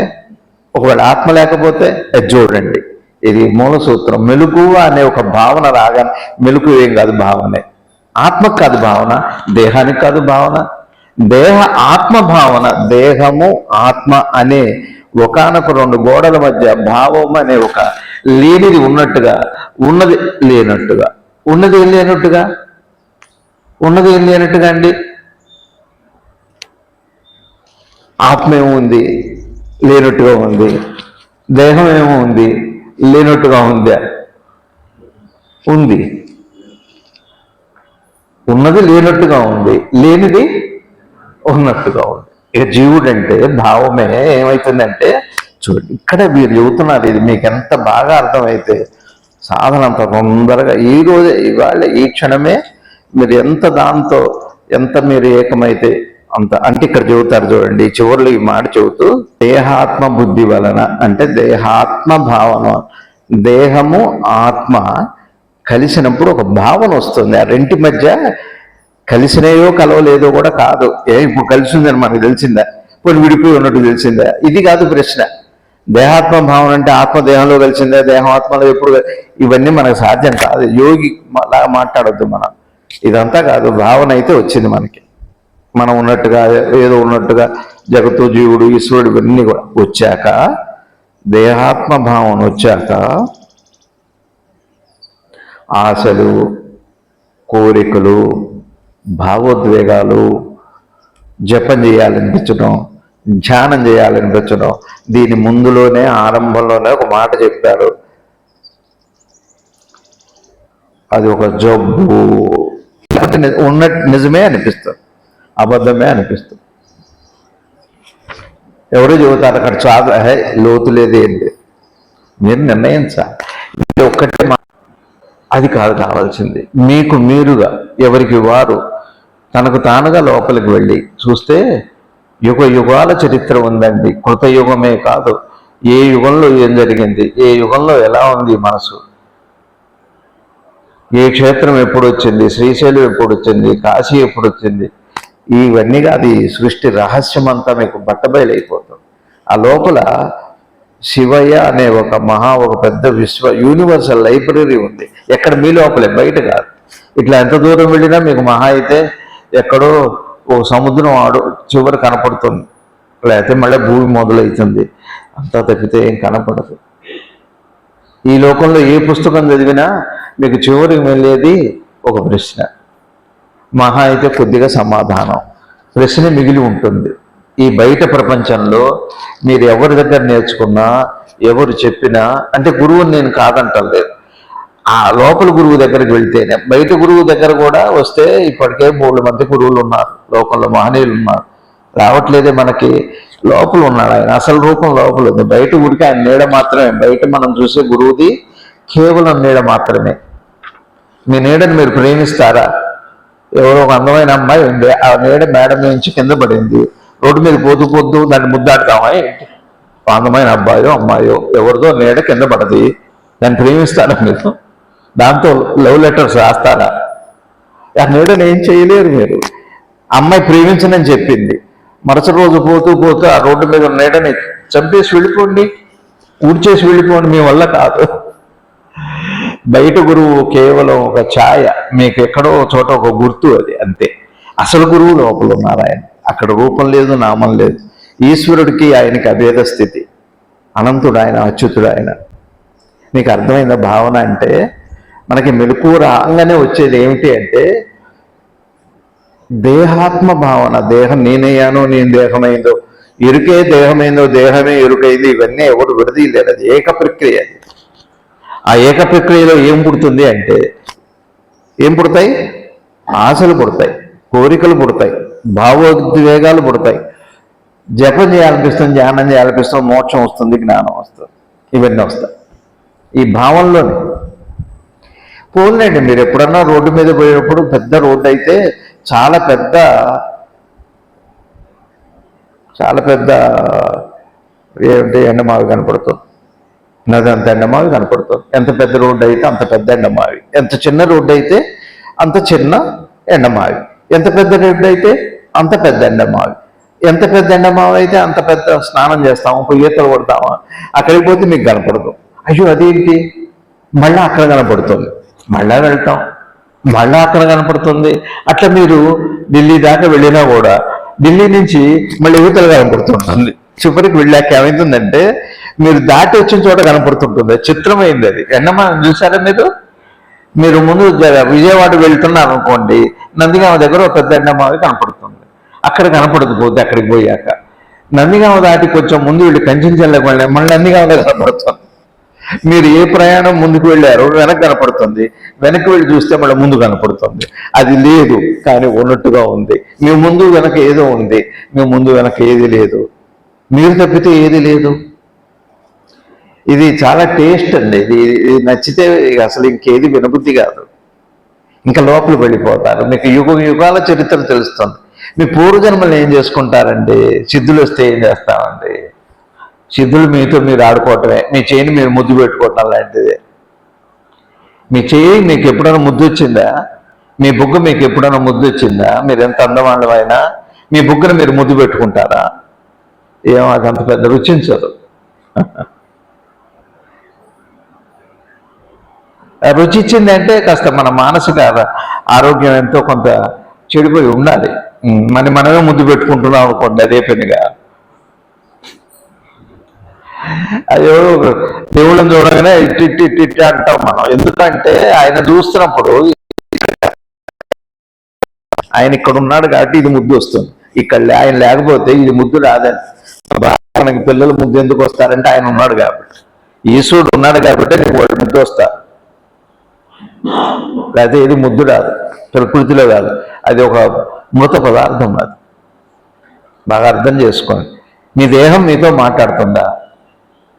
ఒకవేళ ఆత్మ లేకపోతే చూడండి, ఇది మూల సూత్రం. మెలకువ అనే ఒక భావన రాగానే, మెలకువ ఏం కాదు భావనే, ఆత్మకు కాదు భావన, దేహానికి కాదు భావన, దేహ ఆత్మ భావన. దేహము ఆత్మ అనే ఒకానొక రెండు గోడల మధ్య భావం అనే ఒక లేనిది ఉన్నట్టుగా, ఉన్నది లేనట్టుగా, ఉన్నది ఏం లేనట్టుగా, ఉన్నది ఏం లేనట్టుగా అండి. ఆత్మ ఏమో ఉంది, లేనట్టుగా ఉంది. దేహం ఏమో ఉంది, లేనట్టుగా ఉందా? ఉంది. ఉన్నది లేనట్టుగా ఉంది, లేనిది ఉన్నట్టుగా ఉంది. ఇక జీవుడు అంటే భావమే ఏమవుతుందంటే, చూడండి ఇక్కడ మీరు చెబుతున్నారు, ఇది మీకు ఎంత బాగా అర్థమైతే సాధన అంత తొందరగా ఈ రోజే, ఇవాళ ఈ క్షణమే మీరు ఎంత దాంతో ఎంత మీరు ఏకమైతే అంత. అంటే ఇక్కడ చెబుతారు చూడండి, చివరిలో ఈ మాట చెబుతూ, దేహాత్మ బుద్ధి వలన అంటే దేహాత్మ భావన, దేహము ఆత్మ కలిసినప్పుడు ఒక భావన వస్తుంది. ఆ రెంటి మధ్య కలిసినాయో కలవలేదో కూడా కాదు. ఇప్పుడు కలిసిందని మనకు తెలిసిందా? ఇప్పుడు విడిపోయి ఉన్నట్టు తెలిసిందా? ఇది కాదు ప్రశ్న. దేహాత్మ భావన అంటే ఆత్మ దేహంలో కలిసిందా, దేహం ఆత్మలో ఎప్పుడు, ఇవన్నీ మనకు సాధ్యం కాదు. యోగి లాగా మాట్లాడొద్దు మనం. ఇదంతా కాదు, భావన అయితే వచ్చింది మనకి. మనం ఉన్నట్టుగా, ఏదో ఉన్నట్టుగా జగత్తు, జీవుడు, ఈశ్వరుడు ఇవన్నీ కూడా వచ్చాక, దేహాత్మ భావన వచ్చాక ఆశలు, కోరికలు, భావోద్వేగాలు, జపం చేయాలనిపించడం, ధ్యానం చేయాలనిపించడం. దీని ముందులోనే, ఆరంభంలోనే ఒక మాట చెప్పారు, అది ఒక జబ్బు. ఉన్నట్టు నిజమే అనిపిస్తుంది, అబద్ధమే అనిపిస్తుంది. ఎవరో చెబుతారు అక్కడ చాలా లోతు లేదు, ఏంటి మీరు నిర్ణయించాలి. ఒక్కటే అది కాదు కావాల్సింది. మీకు మీరుగా, ఎవరికి వారు తనకు తానుగా లోపలికి వెళ్ళి చూస్తే యుగ యుగాల చరిత్ర ఉందండి. కృతయుగమే కాదు, ఏ యుగంలో ఏం జరిగింది, ఏ యుగంలో ఎలా ఉంది మనసు, ఏ క్షేత్రం ఎప్పుడు వచ్చింది, శ్రీశైలం ఎప్పుడు వచ్చింది, కాశీ ఎప్పుడు వచ్చింది, ఇవన్నీ కాదు. ఈ సృష్టి రహస్యం అంతా మీకు బట్టబయలైపోతుంది. ఆ లోపల శివయ్య అనే ఒక పెద్ద యూనివర్సల్ లైబ్రరీ ఉంది. ఎక్కడ మీ లోపలే, బయట కాదు. ఇట్లా ఎంత దూరం వెళ్ళినా మీకు మహా అయితే ఎక్కడో ఓ సముద్రం చివరి కనపడుతుంది, లేకపోతే మళ్ళీ భూమి మొదలవుతుంది. అంతా తప్పితే ఏం కనపడదు. ఈ లోకంలో ఏ పుస్తకం చదివినా మీకు చివరికి వెళ్ళేది ఒక ప్రశ్న, మహా అయితే కొద్దిగా సమాధానం, ప్రశ్న మిగిలి ఉంటుంది. ఈ బయట ప్రపంచంలో మీరు ఎవరి దగ్గర నేర్చుకున్నా, ఎవరు చెప్పినా, అంటే గురువుని నేను కాదంటలేదు, ఆ లోపల గురువు దగ్గరికి వెళ్తేనే. బయట గురువు దగ్గర కూడా వస్తే ఇప్పటికే 3 మంది గురువులు ఉన్నారు లోకంలో, మహనీయులు ఉన్నారు. రావట్లేదే మనకి. లోపల ఉన్నాడు ఆయన, అసలు రూపం లోపల ఉంది. బయట ఊరికి ఆయన నీడ మాత్రమే. బయట మనం చూసే గురువుది కేవలం నీడ మాత్రమే. మీ నీడని మీరు ప్రేమిస్తారా? ఎవరో ఒక అందమైన అమ్మాయి ఉంది, ఆ నీడ మేడ నుంచి కింద పడింది, రోడ్డు మీద పోతూ దాన్ని ముద్దాడతామా ఏంటి? అందమైన అబ్బాయో అమ్మాయో ఎవరిదో నీడ కింద పడది, దాన్ని ప్రేమిస్తారా మీరు? దాంతో లవ్ లెటర్స్ రాస్తారా? ఆ నీడని ఏం చేయలేరు మీరు. అమ్మాయి ప్రేమించనని చెప్పింది, మరుసటి రోజు పోతూ ఆ రోడ్డు మీద నీడని చంపేసి వెళ్ళిపోండి, ఊడ్చేసి వెళ్ళిపోండి, మీ వల్ల కాదు. బయట గురువు కేవలం ఒక ఛాయ, మీకు ఎక్కడో చోట ఒక గుర్తు, అది అంతే. అసలు గురువు లోపల ఉన్నారు ఆయన. అక్కడ రూపం లేదు, నామం లేదు. ఈశ్వరుడికి ఆయనకి అభేద స్థితి. అనంతుడు ఆయన, అచ్యుతుడు ఆయన. మీకు అర్థమైందా భావన అంటే? మనకి మెలకువ రాగానే వచ్చేది ఏమిటి అంటే దేహాత్మ భావన. దేహం నేనయ్యానో, నేను దేహమైందో, ఎరుకే దేహమైందో, దేహమే ఎరుకైంది, ఇవన్నీ ఎవరు విడదీయలేరు. అది ఏక ప్రక్రియ. ఆ ఏక ప్రక్రియలో ఏం పుడుతుంది అంటే, ఏం పుడతాయి? ఆశలు పుడతాయి, కోరికలు పుడతాయి, భావోద్వేగాలు పుడతాయి, జపం చేయాలనిపిస్తుంది, ధ్యానం చేయాలనిపిస్తుంది, మోక్షం వస్తుంది, జ్ఞానం వస్తుంది, ఇవన్నీ వస్తాయి ఈ భావంలోనే. పోలేండి, మీరు ఎప్పుడన్నా రోడ్డు మీద పోయేటప్పుడు పెద్ద రోడ్డు అయితే చాలా పెద్ద ఏంటి ఎండమావి కనపడుతుంది, నది అంత ఎండమావి కనపడుతుంది. ఎంత పెద్ద రోడ్డు అయితే అంత పెద్ద ఎండమావి, ఎంత చిన్న రోడ్డు అయితే అంత చిన్న ఎండమావి, ఎంత పెద్ద రోడ్డు అయితే అంత పెద్ద ఎండమావి, ఎంత పెద్ద ఎండమావి అయితే అంత పెద్ద స్నానం చేస్తాము, పోయి ఈతలు కొడతామా, అక్కడికి పోతే మీకు కనపడదు. అయ్యో అదేంటి, మళ్ళీ అక్కడ కనపడుతుంది, మళ్ళా వెళ్తాం, మళ్ళా అక్కడ కనపడుతుంది. అట్లా మీరు ఢిల్లీ దాకా వెళ్ళినా కూడా ఢిల్లీ నుంచి మళ్ళీ యువతలు కనపడుతుంటుంది. చివరికి వెళ్ళాక ఏమైందంటే మీరు దాటి వచ్చిన చోట కనపడుతుంటుంది. చిత్రమైంది అది. ఎండమావి చూసారా మీరు? మీరు ముందు విజయవాడ వెళ్తున్నారు అనుకోండి, నందిగామ దగ్గర ఒక పెద్ద ఎండమావి కనపడుతుంది. అక్కడ కనపడదు పోతే అక్కడికి పోయాక. నందిగామ దాటి కొంచెం ముందు వెళ్ళి కంచెంచెల్లకు వెళ్ళి మళ్ళీ నందిగామలో కనపడుతుంది. మీరు ఏ ప్రయాణం ముందుకు వెళ్ళారో వెనక్కి కనపడుతుంది, వెనక్కి వెళ్ళి చూస్తే మళ్ళీ ముందు కనపడుతుంది. అది లేదు కానీ ఉన్నట్టుగా ఉంది. మీ ముందు వెనక ఏదో ఉంది, మీ ముందు వెనక ఏది లేదు, మీరు తప్పితే ఏది లేదు. ఇది చాలా టేస్ట్ అండి. ఇది నచ్చితే అసలు ఇంకేది వినబుద్ధి కాదు, ఇంకా లోపల వెళ్ళిపోతారు. మీకు యుగాల చరిత్ర తెలుస్తుంది. మీ పూర్వజన్మలు ఏం చేసుకుంటారండి? సిద్ధులు వస్తే ఏం చేస్తామండి? సిద్ధులు మీతో మీరు ఆడుకోవటమే, మీ చేయిని మీరు ముద్దు పెట్టుకోవటం లాంటిదే. మీ చేయి మీకు ఎప్పుడైనా ముద్దు వచ్చిందా? మీ బుగ్గ మీకు ఎప్పుడైనా ముద్దు వచ్చిందా? మీరు ఎంత అందవాళ్ళమైనా మీ బుగ్గను మీరు ముద్దు పెట్టుకుంటారా? ఏమో అది అంత పెద్ద రుచించదు. రుచి ఇచ్చిందంటే కాస్త మన మానసిక ఆరోగ్యం ఎంతో కొంత చెడిపోయి ఉండాలి. మనమే ముద్దు పెట్టుకుంటున్నాం అనుకోండి, అదే పనిగా. అయ్యో దేవుళ్ళని చూడగానే ఇట్టి అంటాం మనం. ఎందుకంటే ఆయన చూస్తున్నప్పుడు ఆయన ఇక్కడ ఉన్నాడు కాబట్టి ఇది ముద్దు వస్తుంది, ఇక్కడ ఆయన లేకపోతే ఇది ముద్దు రాదని. మనకి పిల్లలు ముద్దు ఎందుకు వస్తారంటే ఆయన ఉన్నాడు కాబట్టి, ఈశ్వరుడు ఉన్నాడు కాబట్టి నీకు వాళ్ళు ముద్దు వస్తారు. లేకపోతే ఇది ముద్దు రాదు, ప్రకృతిలో కాదు, అది ఒక మృత పదార్థం. అది బాగా అర్థం చేసుకోండి. మీ దేహం మీతో మాట్లాడుతుందా?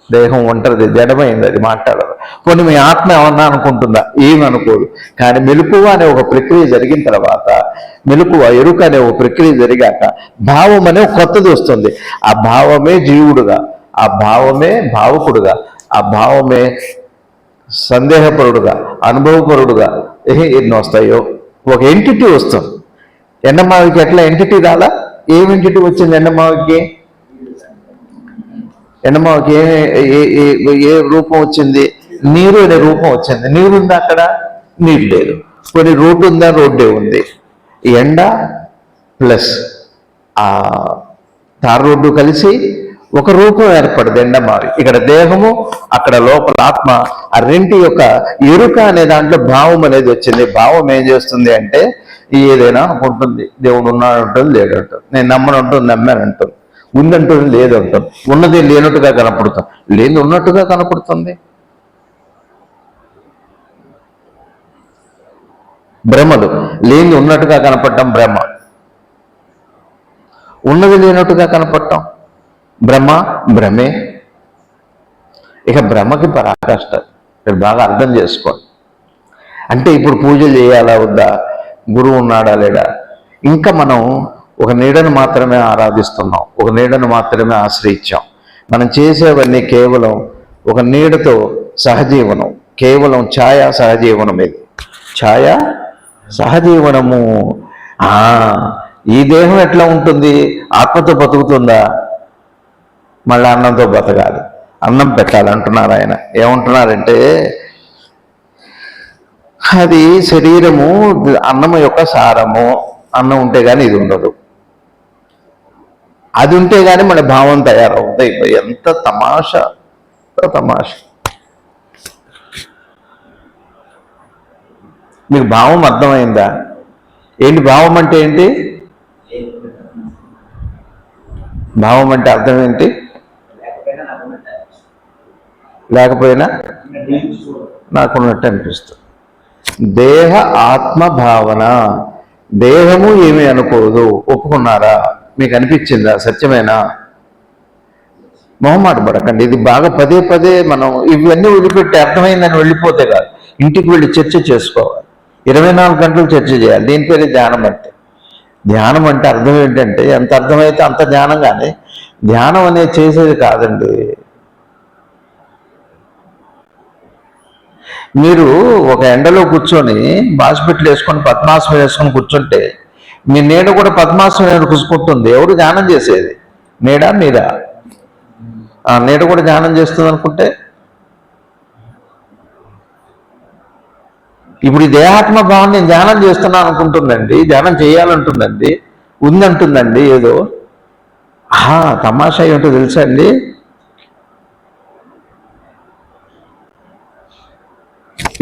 దేహం ఒంటరిది, జడమైంది, అది మాట్లాడదు. కొన్ని మీ ఆత్మ ఏమన్నా అనుకుంటుందా? ఏమి అనుకోదు. కానీ మెలకువ అనే ఒక ప్రక్రియ జరిగిన తర్వాత, మెలకువ ఎరుక అనే ఒక ప్రక్రియ జరిగాక భావం అనే కొత్తది వస్తుంది. ఆ భావమే జీవుడుగా, ఆ భావమే భావకుడుగా, ఆ భావమే సందేహపరుడుగా, అనుభవపరుడుగా ఎన్ని వస్తాయో ఒక ఎంటిటీ వస్తుంది. ఎండమావికి ఎట్లా ఎంటిటీ రాలా? ఏం ఎంటిటీ వచ్చింది ఎండమావికి? ఎండమావికి ఏ రూపం వచ్చింది? నీరు అనే రూపం వచ్చింది. నీరు ఉందా అక్కడ? నీరు లేదు. కొన్ని రోడ్డు ఉందా? రోడ్డే ఉంది. ఎండ ప్లస్ ఆ తార్ రోడ్డు కలిసి ఒక రూపం ఏర్పడింది ఎండమావి. ఇక్కడ దేహము, అక్కడ లోపల ఆత్మ, ఆ రెంటి యొక్క ఎరుక అనే దాంట్లో భావం అనేది వచ్చింది. భావం ఏం చేస్తుంది అంటే ఏదైనా అనుకుంటుంది. దేవుడు ఉన్నాడు ఉంటుంది, లేడు అంటుంది. నేను నమ్మనంటుంది, నమ్మానంటుంది. ఉందంటుంది, లేదంటుంది. ఉన్నది లేనట్టుగా కనపడుతుంది, లేని ఉన్నట్టుగా కనపడుతుంది. భ్రమలు, లేని ఉన్నట్టుగా కనపడటం భ్రమ, ఉన్నది లేనట్టుగా కనపడటం భ్రమే. ఇక భ్రమకి పరాకాష్ట. మీరు బాగా అర్థం చేసుకోండి. అంటే ఇప్పుడు పూజలు చేయాలా వద్దా? గురువు ఉన్నాడా లేడా? ఇంకా మనం ఒక నీడను మాత్రమే ఆరాధిస్తున్నాం, ఒక నీడను మాత్రమే ఆశ్రయించాం. మనం చేసేవన్నీ కేవలం ఒక నీడతో సహజీవనం, కేవలం ఛాయా సహజీవనం. ఇది ఛాయా సహజీవనము. ఈ దేహం ఎట్లా ఉంటుంది? ఆత్మతో బతుకుతుందా? మళ్ళీ అన్నంతో బతకాలి, అన్నం పెట్టాలంటున్నారు ఆయన. ఏమంటున్నారంటే అది శరీరము అన్నము యొక్క సారము. అన్నం ఉంటే కానీ ఇది ఉండదు, అది ఉంటే కానీ మన భావం తయారవుతుంది. ఎంత తమాషా, తమాషా. మీకు భావం అర్థమైందా? ఏంటి భావం అంటే? ఏంటి భావం అంటే? అర్థం ఏంటి? లేకపోయినా నాకున్నట్టు అనిపిస్తుంది. దేహ ఆత్మ భావన. దేహము ఏమీ అనుకోదు. ఒప్పుకున్నారా? మీకు అనిపించిందా? సత్యమేనా? మొహమాట పడకండి. ఇది బాగా పదే పదే మనం ఇవన్నీ వదిలిపెట్టి అర్థమైందని వెళ్ళిపోతే కాదు, ఇంటికి వెళ్ళి చర్చ చేసుకోవాలి. 24 గంటలు చర్చ చేయాలి. దీని పేరు ధ్యానం అంటే. ధ్యానం అంటే అర్థం ఏంటంటే, ఎంత అర్థమైతే అంత ధ్యానం. కానీ ధ్యానం అనేది చేసేది కాదండి. మీరు ఒక ఎండలో కూర్చొని బాస్పెట్లు వేసుకొని పద్మాసనం వేసుకొని కూర్చుంటే మీ నీడ కూడా పద్మాసనం కూసుకుంటుంది. ఎవరు ధ్యానం చేసేది? నీడా మీరా? ఆ నీడ కూడా ధ్యానం చేస్తుంది అనుకుంటే, ఇప్పుడు ఈ దేహాత్మ భావం నేను ధ్యానం చేస్తున్నాను అనుకుంటుందండి, ధ్యానం చేయాలంటుందండి, ఉందంటుందండి ఏదో. తమాషా ఏంటో తెలుసా అండి?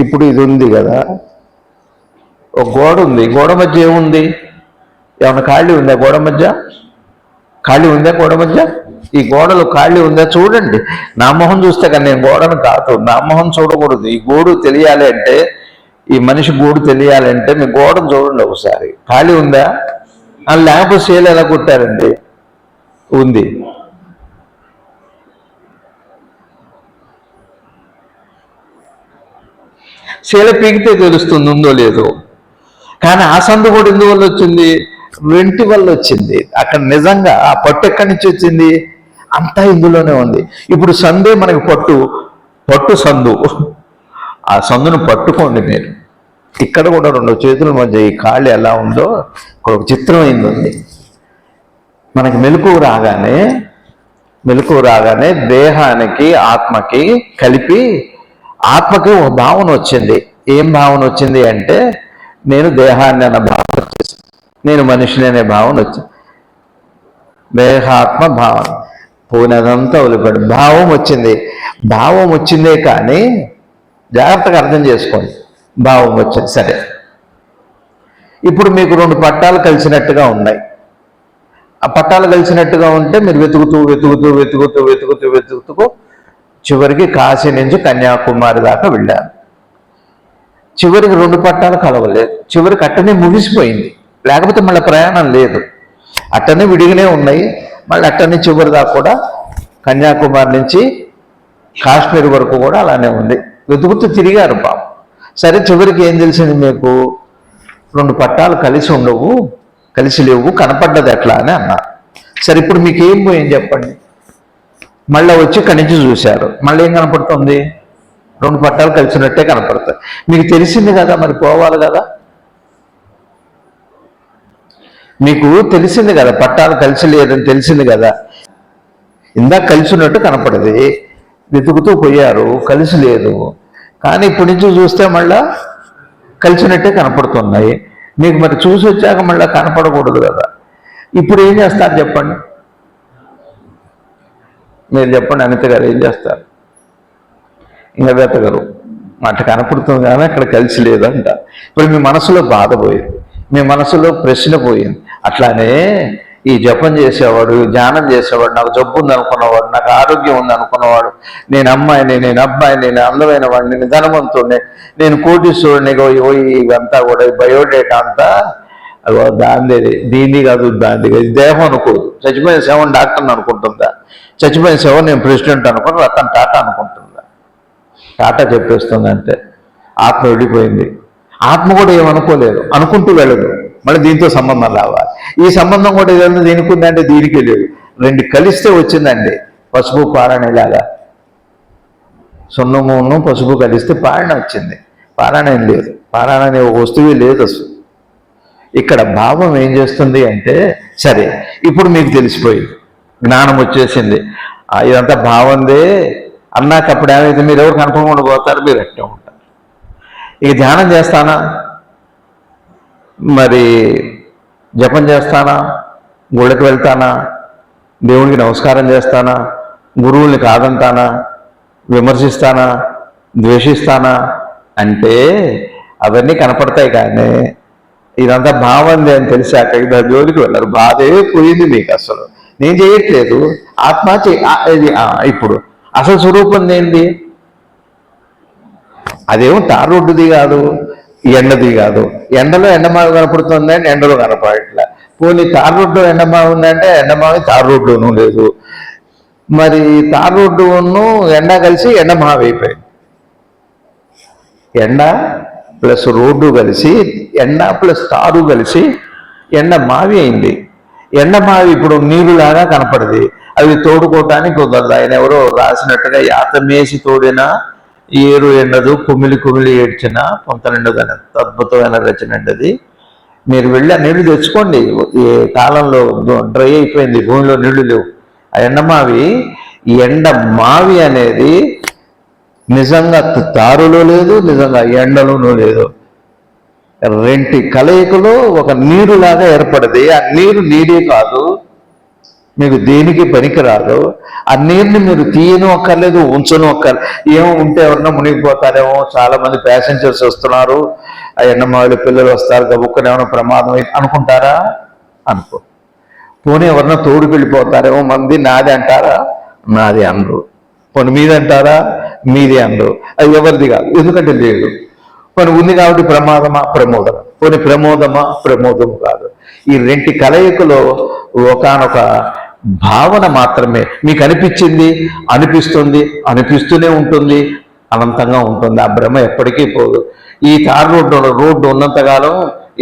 ఇప్పుడు ఇది ఉంది కదా, ఒక గోడ ఉంది. గోడ మధ్య ఏముంది? ఏమన్నా ఖాళీ ఉందా గోడ మధ్య? ఖాళీ ఉందా గోడ మధ్య? ఈ గోడలు ఖాళీ ఉందా చూడండి. నా మొహం చూస్తే కానీ నేను గోడను కాదు, నా మొహం చూడకూడదు. ఈ గోడు తెలియాలి అంటే, ఈ మనిషి గోడు తెలియాలంటే మీ గోడను చూడండి ఒకసారి. ఖాళీ ఉందా? లేకపోతే సేలు ఎలా కొట్టారండి? ఉంది. సేల పీకితే తెలుస్తుంది ఉందో లేదో. కానీ ఆ సందు కూడా ఎందువల్ల వచ్చింది? వెంటి వల్ల వచ్చింది. అక్కడ నిజంగా ఆ పట్టు ఎక్కడి నుంచి వచ్చింది? అంతా ఇందులోనే ఉంది. ఇప్పుడు సందే మనకి పట్టు సందు. ఆ సందును పట్టుకోండి మీరు. ఇక్కడ కూడా 2 చేతుల మధ్య ఈ కాళ్ళు ఎలా ఉందో ఒక చిత్రమైంది ఉంది. మనకి మెలకువ రాగానే దేహానికి ఆత్మకి కలిపి ఆత్మకి ఒక భావన వచ్చింది. ఏం భావన వచ్చింది అంటే, నేను దేహాన్ని అన్న భావన వచ్చేసింది, నేను మనిషిని అనే భావన వచ్చింది. దేహాత్మ భావన పోయినదంతా వదిలిపెట్టి భావం వచ్చింది. భావం వచ్చిందే కానీ జాగ్రత్తగా అర్థం చేసుకోండి. భావం వచ్చింది సరే. ఇప్పుడు మీకు 2 పట్టాలు కలిసినట్టుగా ఉన్నాయి. ఆ పట్టాలు కలిసినట్టుగా ఉంటే మీరు వెతుకుతూ చివరికి కాశీ నుంచి కన్యాకుమారి దాకా వెళ్ళారు. చివరికి 2 పట్టాలు కలవలేదు. చివరికి అట్టనే ముగిసిపోయింది. లేకపోతే మళ్ళీ ప్రయాణం లేదు. అట్టనే విడిగానే ఉన్నాయి. మళ్ళీ అట్టనే చివరి దాకా కూడా కన్యాకుమారి నుంచి కాశ్మీర్ వరకు కూడా అలానే ఉంది. వెతుకుతూ తిరిగారు పాపం. సరే చివరికి ఏం తెలిసింది మీకు? 2 పట్టాలు కలిసి లేవు, కనపడ్డది ఎట్లా అని అన్నారు. సరే ఇప్పుడు మీకు ఏం పోయింది చెప్పండి? మళ్ళీ వచ్చి ఇక్కడి నుంచి చూశారు. మళ్ళీ ఏం కనపడుతుంది? 2 పట్టాలు కలిసినట్టే కనపడతాయి. మీకు తెలిసింది కదా, మరి పోవాలి కదా. మీకు తెలిసింది కదా, పట్టాలు కలిసి లేదని తెలిసింది కదా. ఇందాక కలిసి ఉన్నట్టు కనపడది, వెతుకుతూ పోయారు, కలిసి లేదు. కానీ ఇప్పటి నుంచి చూస్తే మళ్ళా కలిసినట్టే కనపడుతున్నాయి. మీకు మరి చూసి వచ్చాక మళ్ళీ కనపడకూడదు కదా. ఇప్పుడు ఏం చేస్తారు చెప్పండి? మీరు చెప్పండి, అనిత గారు ఏం చేస్తారు? ఇంకా వెతగరు. అట్లా కనపడుతుంది కానీ అక్కడ కలిసి లేదంట. ఇప్పుడు మీ మనసులో బాధ పోయింది, మీ మనసులో ప్రశ్న పోయింది. అట్లానే ఈ జపం చేసేవాడు, ధ్యానం చేసేవాడు, నాకు జబ్బు ఉంది అనుకున్నవాడు, నాకు ఆరోగ్యం ఉంది అనుకున్నవాడు, నేను అమ్మాయిని, నేను అబ్బాయిని, నేను అందమైన వాడిని, నేను ధనవంతుడిని, నేను కోటీశ్వరుని, ఇవంతా కూడా బయోడేటా అంతా దీన్ని కాదు, దాన్ని కాదు. దేహం అనుకోదు. చచ్చిపోయిన శవం డాక్టర్ని అనుకుంటుందా? చచ్చిపోయిన శవం నేను ప్రెసిడెంట్ అనుకుని రతన్ టాటా అనుకుంటుందా? టాటా చెప్పేస్తుందంటే ఆత్మ వెళ్ళిపోయింది. ఆత్మ కూడా ఏమనుకోలేదు, అనుకుంటూ వెళ్ళదు. మళ్ళీ దీంతో సంబంధం రావాలి. ఈ సంబంధం కూడా ఏదైనా దీనికి ఉందంటే దీనికి లేదు. 2 కలిస్తే వచ్చిందండి పసుపు పారాణిలాగా. సున్నమును పసుపు కలిస్తే పారాయణ వచ్చింది. పారాయణ ఏం లేదు. పారాయణ అనే ఒక వస్తువే లేదు అసలు. ఇక్కడ భావం ఏం చేస్తుంది అంటే, సరే ఇప్పుడు మీకు తెలిసిపోయింది, జ్ఞానం వచ్చేసింది. ఇదంతా భావందే అన్నాక అప్పుడు ఏమైతే మీరు ఎవరు కనపడకుండా పోతారు, మీరు అట్టే ఉంటారు. ఇక ధ్యానం చేస్తానా, మరి జపం చేస్తానా, గుళ్ళకి వెళ్తానా, దేవుడికి నమస్కారం చేస్తానా, గురువుల్ని కాదంటానా, విమర్శిస్తానా, ద్వేషిస్తానా అంటే అవన్నీ కనపడతాయి. కానీ ఇదంతా భావంది అని తెలిసాక ఇది జోలికి వెళ్ళరు. బాధే పోయింది మీకు. అసలు నేను చేయట్లేదు, ఆత్మ ఇప్పుడు అసలు స్వరూపం ఏంటి? అదేమో తార్ రోడ్డుది కాదు, ఎండది కాదు. ఎండలో ఎండమావి కనపడుతుంది అంటే ఎండలో కనపడట్లే. పోనీ తార్ రోడ్డు ఎండమావి ఉందంటే ఎండమావి తార్ రోడ్డును లేదు. మరి తార్ రోడ్డును ఎండ కలిసి ఎండమావి అయిపోయింది. ఎండ ప్లస్ రోడ్డు కలిసి ఎండ ప్లస్ తారు కలిసి ఎండ మావి అయింది. ఎండ మావి ఇప్పుడు నీరులాగా కనపడది. అవి తోడుకోవటానికి కుదరదు. ఆయన ఎవరో రాసినట్టుగా యాతమేసి తోడిన ఏరు ఎండదు, కుమిలి కుమిలి ఏడ్చిన పొంత నిండుదని అద్భుతమైన రచన అండి అది. మీరు వెళ్ళి ఆ నీళ్లు తెచ్చుకోండి. ఈ కాలంలో డ్రై అయిపోయింది, భూమిలో నీళ్లు లేవు. ఆ ఎండమావి, ఈ ఎండ మావి అనేది నిజంగా తారులో లేదు, నిజంగా ఎండలోనూ లేదు. రెంటి కలయికలో ఒక నీరులాగా ఏర్పడది. ఆ నీరు నీరే కాదు, మీకు దేనికి పనికిరాదు. ఆ నీరుని మీరు తీయను అక్కర్లేదు, ఉంచను అక్కర్లేదు. ఏమో ఉంటే ఎవరన్నా మునిగిపోతారేమో, చాలా మంది ప్యాసింజర్స్ వస్తున్నారు, ఆ ఎండమావిల పిల్లలు వస్తారు, గబుక్కని ఏమైనా ప్రమాదం అనుకుంటారా? అనుకో. పోనీ ఎవరన్నా తోడుకు వెళ్ళిపోతారేమో, మంది నాది అంటారా? నాది అనరు. పోనీ మీది అంటారా? మీది అనరు. అది ఎవరిది కాదు, ఎందుకంటే లేదు. పోనీ ఉంది కాబట్టి ప్రమాదమా? ప్రమోదమా? పోనీ ప్రమోదమా? ప్రమోదము కాదు. ఈ రెంటి కలయికలో ఒకానొక భావన మాత్రమే మీకు అనిపించింది, అనిపిస్తుంది, అనిపిస్తూనే ఉంటుంది, అనంతంగా ఉంటుంది. ఆ భ్రమ ఎప్పటికీ పోదు. ఈ తార్ రోడ్డు ఉన్నంతకాలం,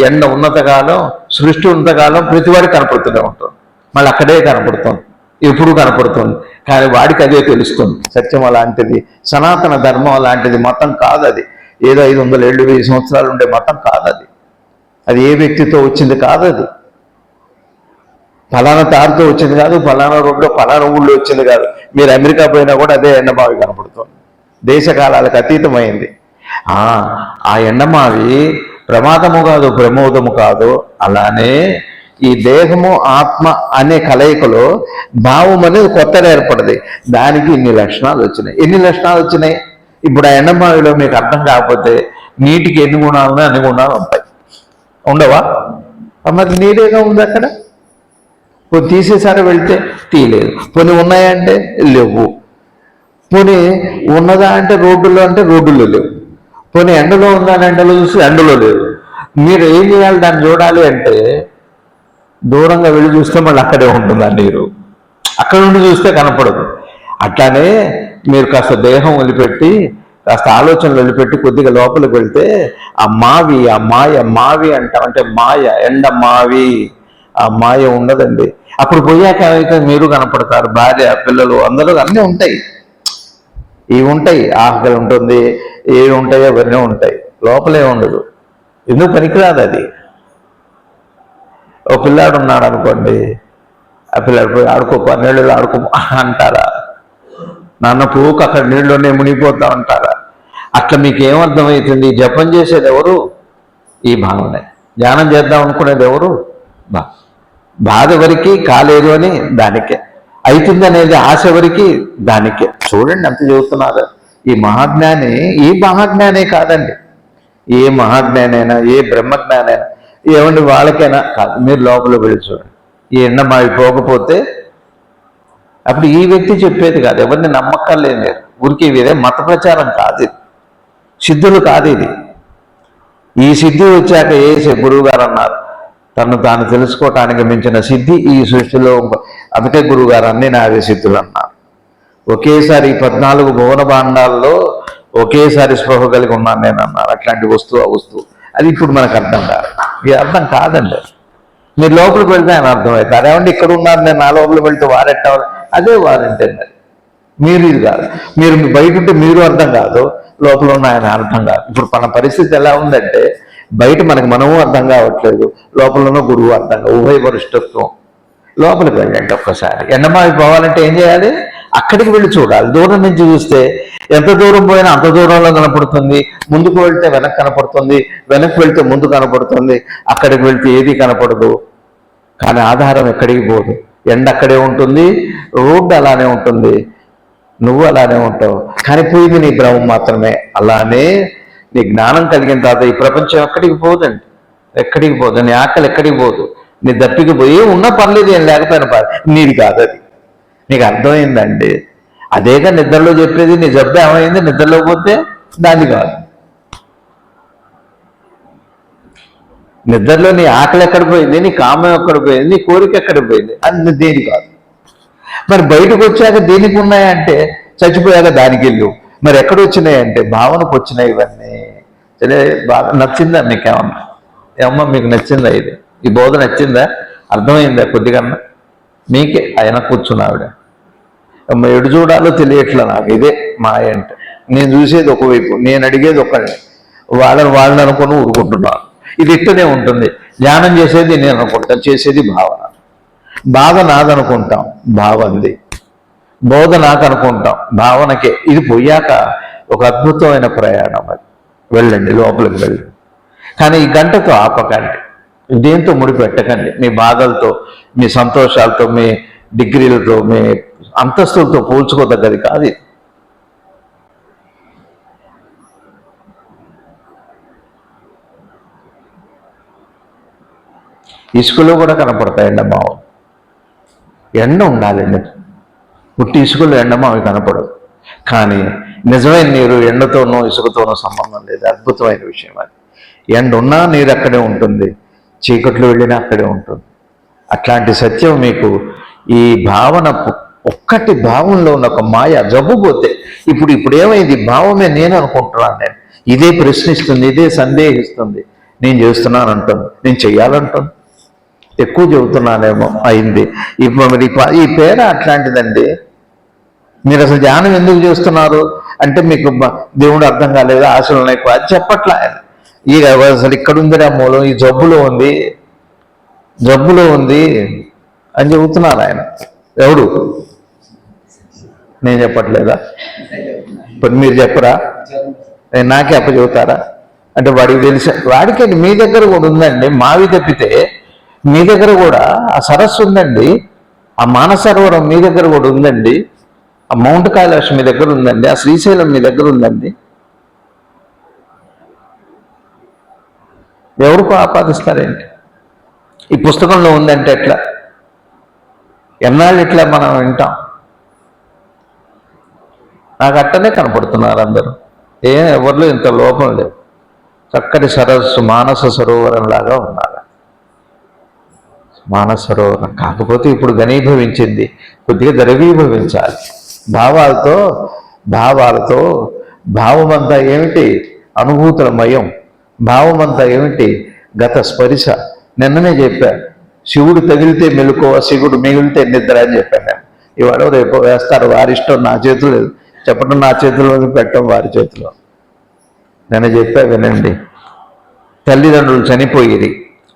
ఎండ ఉన్నంతకాలం, సృష్టి ఉన్నంతకాలం ప్రతివాడికి కనపడుతూనే ఉంటుంది. మళ్ళీ అక్కడే కనపడుతుంది, ఎప్పుడు కనపడుతుంది. కానీ వాడికి అదే తెలుస్తుంది. సత్యం అలాంటిది, సనాతన ధర్మం అలాంటిది. మతం కాదు అది. ఏదో 500 ఏళ్ళు 1000 సంవత్సరాలు ఉండే మతం కాదు అది. అది ఏ వ్యక్తితో వచ్చింది కాదు. అది ఫలానా తారుతో వచ్చింది కాదు, ఫలానా రోడ్లో ఫలానా ఊళ్ళో వచ్చింది కాదు. మీరు అమెరికా పోయినా కూడా అదే ఎండమావి కనపడుతుంది. దేశకాలాలకు అతీతమైంది. ఆ ఎండమావి ప్రమాదము కాదు, ప్రమోదము కాదు. అలానే ఈ దేహము ఆత్మ అనే కలయికలో భావం అనేది కొత్తగా ఏర్పడది. దానికి ఇన్ని లక్షణాలు వచ్చినాయి. ఎన్ని లక్షణాలు వచ్చినాయి? ఇప్పుడు ఆ ఎండమావిలో మీకు అర్థం కాకపోతే నీటికి ఎన్ని గుణాలు ఉన్నాయి, అన్ని గుణాలు ఉంటాయి. ఉండవా? మరి నీరేగా ఉంది అక్కడ. పోనీ తీసేసారా వెళ్తే? తీయలేదు. పోనీ ఉన్నాయంటే లేవు. పోనీ ఉన్నదా అంటే రోడ్డులో అంటే రోడ్డులో లేవు. పోనీ ఎండలో ఉందా అని ఎండలో చూసి ఎండలో లేవు. మీరు ఏం చేయాలి? దాన్ని చూడాలి అంటే దూరంగా వెళ్ళి చూస్తే మళ్ళీ అక్కడే ఉంటుంది ఆ నీరు. అక్కడ నుండి చూస్తే కనపడదు. అట్లానే మీరు కాస్త దేహం వదిలిపెట్టి, కాస్త ఆలోచనలు వదిలిపెట్టి కొద్దిగా లోపలికి వెళ్తే ఆ మావి, ఆ మావి అంటామంటే మాయ, ఎండ మావి, ఆ మాయ ఉండదండి. అప్పుడు పోయాక అయితే మీరు కనపడతారు, భార్య, పిల్లలు, అందరూ అన్నీ ఉంటాయి. ఇవి ఉంటాయి, ఆకలి ఉంటుంది, ఏవి ఉంటాయో అవన్నీ ఉంటాయి. లోపలే ఉండదు. ఎందుకు పనికిరాదు అది. ఓ పిల్లాడు ఉన్నాడు అనుకోండి, ఆ పిల్లాడు పోయి ఆడుకోపో, నీళ్ళు ఆడుకో అంటారా? నాన్న పోకు, అక్కడ నీళ్ళలోనే మునిగిపోతా ఉంటారా? అట్లా మీకు ఏమర్థమవుతుంది? జపం చేసేది ఎవరు? ఈ భావనే. ధ్యానం చేద్దాం అనుకునేది ఎవరు? బాధ ఎవరికి కాలేదు అని దానికే, అవుతుంది అనేది ఆశ ఎవరికి? దానికే. చూడండి ఎంత చెబుతున్నారు. ఈ మహాజ్ఞానే కాదండి. ఏ మహాజ్ఞానైనా, ఏ బ్రహ్మజ్ఞానైనా, ఏమండి వాళ్ళకైనా కాదు. మీరు లోపల వెళ్ళి చూడండి. ఈ ఎండమావి పోకపోతే అప్పుడు ఈ వ్యక్తి చెప్పేది కాదు, ఎవరిని నమ్మక్కర్లేదు. మీరు ఊరికి ఇదే మత ప్రచారం కాదు, ఇది సిద్ధులు కాదు. ఇది ఈ సిద్ధి వచ్చాక గురువు గారు అన్నారు, తను తాను తెలుసుకోవటానికి మించిన సిద్ధి ఈ సృష్టిలో. అందుకే గురువుగారు అన్ని నావే సిద్ధులు అన్నారు. ఒకేసారి 14 భువన భాండాల్లో ఒకేసారి స్పృహ కలిగి ఉన్నాను నేను అన్నారు. అట్లాంటి వస్తువు, ఆ వస్తువు అది ఇప్పుడు మనకు అర్థం కాదు. ఇది అర్థం కాదండి. మీరు లోపలికి వెళ్తే ఆయన అర్థమవుతుంది. అదేమంటే ఇక్కడ ఉన్నారు, నేను నా లోపలికి వెళ్తే వారెట్టవాలి, అదే వారంటే మరి మీరు ఇది కాదు. మీరు బయట ఉంటే మీరు అర్థం కాదు, లోపల ఉన్న ఆయన అర్థం కాదు. ఇప్పుడు మన పరిస్థితి ఎలా ఉందంటే, బయట మనము అర్థం కావట్లేదు, లోపల ఉన్న గురువు అర్థం కాదు. ఉభయ వరిష్టత్వం. లోపలికి వెళ్ళండి ఒక్కసారి. ఎండమావి పోవాలంటే ఏం చేయాలి? అక్కడికి వెళ్ళి చూడాలి. దూరం నుంచి చూస్తే ఎంత దూరం పోయినా అంత దూరంలో కనపడుతుంది. ముందుకు వెళ్తే వెనక్కి కనపడుతుంది, వెనక్కి వెళ్తే ముందు కనపడుతుంది, అక్కడికి వెళ్తే ఏది కనపడదు. కానీ ఆధారం ఎక్కడికి పోదు. ఎండ అక్కడే ఉంటుంది, రోడ్డు అలానే ఉంటుంది, నువ్వు అలానే ఉంటావు. కానీ పోయింది నీ భ్రమం మాత్రమే. అలానే నీ జ్ఞానం కలిగిన తర్వాత ఈ ప్రపంచం ఎక్కడికి పోదండి, ఎక్కడికి పోదు. నీ ఆకలి ఎక్కడికి పోదు, నీ దప్పికి పోయి ఉన్నా పర్లేదు, ఏం లేకపోయినా పర్లేదు, నీది కాదు అది. నీకు అర్థమైందండి? అదేగా నిద్రలో చెప్పేది. నీ జబ్బు ఏమైంది? నిద్రలో పోతే దాన్ని కాదు. నిద్రలో నీ ఆకలి ఎక్కడ పోయింది, నీ కామం ఎక్కడ పోయింది, నీ కోరిక ఎక్కడ పోయింది, అది దేని కాదు. మరి బయటకు వచ్చాక దేనికి ఉన్నాయంటే చచ్చిపోయాక దానికి వెళ్ళు. మరి ఎక్కడ వచ్చినాయంటే భావనకు వచ్చినాయి ఇవన్నీ. సరే, బాగా నచ్చిందా మీకేమన్నా? ఏమన్నా మీకు నచ్చిందా? ఈ బోధ నచ్చిందా? అర్థమైందా కొద్దిగా? మీకే ఆయన కూర్చున్నావిడ ఎడు చూడాలో తెలియట్లా నాకు. ఇదే మాయ అంటే. నేను చూసేది ఒకవైపు, నేను అడిగేది ఒకటి, వాళ్ళని అనుకుని ఊరుకుంటున్నాను. ఇది ఇట్టనే ఉంటుంది. ధ్యానం చేసేది నేను అనుకుంటాను, చేసేది భావన. బాధ నాదనుకుంటాం, భావంది. బోధ నాకు అనుకుంటాం, భావనకే. ఇది పోయాక ఒక అద్భుతమైన ప్రయాణం. అది వెళ్ళండి, లోపలికి వెళ్ళండి. కానీ ఈ గంటతో ఆపకండి, దేంతో ముడిపెట్టకండి. మీ బాధలతో, మీ సంతోషాలతో, మీ డిగ్రీలతో, మీ అంతస్తులతో పోల్చుకోదగ్గది కాదు. ఇసుకలో కూడా కనపడతాయండి అమ్మావు. ఎండ ఉండాలండి. పుట్టి ఇసుకలో ఎండమావి కనపడదు. కానీ నిజమైన నీరు ఎండతోనో ఇసుకతోనో సంబంధం లేదు. అద్భుతమైన విషయం అది. ఎండ ఉన్నా నీరు అక్కడే ఉంటుంది, చీకట్లో వెళ్ళినా అక్కడే ఉంటుంది. అట్లాంటి సత్యం మీకు ఈ భావన, ఒక్కటి భావంలో ఉన్న ఒక మాయ జబ్బుపోతే, ఇప్పుడు ఏమైంది? భావమే నేను అనుకుంటున్నాను. నేను ఇదే ప్రశ్నిస్తుంది, ఇదే సందేహిస్తుంది. నేను చేస్తున్నాను అంటుంది, నేను చెయ్యాలంటుంది. ఎక్కువ చెబుతున్నానేమో, అయింది. ఇప్పుడు మరి ఈ పేర అట్లాంటిదండి. మీరు అసలు ధ్యానం ఎందుకు చేస్తున్నారు అంటే మీకు దేవుడు అర్థం కాలేదు, ఆశలు ఉన్నాయి, అది చెప్పట్లా. ఇక అసలు ఇక్కడ ఉంది మూలం, ఈ జబ్బులో ఉంది అని చెబుతున్నారు ఆయన. ఎవడు? నేను చెప్పట్లేదా? ఇప్పుడు మీరు చెప్పరా? నాకే చెబుతారా? అంటే వాడికి తెలిసి, వాడికండి మీ దగ్గర కూడా ఉందండి. మావి తప్పితే మీ దగ్గర కూడా ఆ సరస్సు ఉందండి, ఆ మానసరోవరం మీ దగ్గర కూడా ఉందండి, ఆ మౌంట్ కైలాష్ మీ దగ్గర ఉందండి, ఆ శ్రీశైలం మీ దగ్గర ఉందండి. ఎవరికి ఆపాదిస్తారేంటి? ఈ పుస్తకంలో ఉందంటే ఎట్లా? ఎన్నాళ్ళు ఇట్లా మనం వింటాం? నాకు అట్టనే కనపడుతున్నారు అందరూ. ఎవరిలో ఇంత లోపం లేదు. చక్కటి సరస్సు, మానస సరోవరం లాగా ఉన్నారు. మానస సరోవరం కాకపోతే ఇప్పుడు ఘనీభవించింది, కొద్దిగా ద్రవీభవించాలి. భావాలతో భావమంతా ఏమిటి? అనుభూతులమయం. భావమంతా ఏమిటి? గత స్పరిశ. నిన్ననే చెప్పాను, శివుడు తగిలితే మెలుకోవ, శివుడు మిగిలితే నిద్ర అని చెప్పాను నేను. ఇవాళ రేపు వేస్తారు, వారిష్టం. నా చేతులు లేదు చెప్పడం, నా చేతిలో పెట్టడం వారి చేతిలో. నేను చెప్పా, వినండి. తల్లిదండ్రులు చనిపోయేది,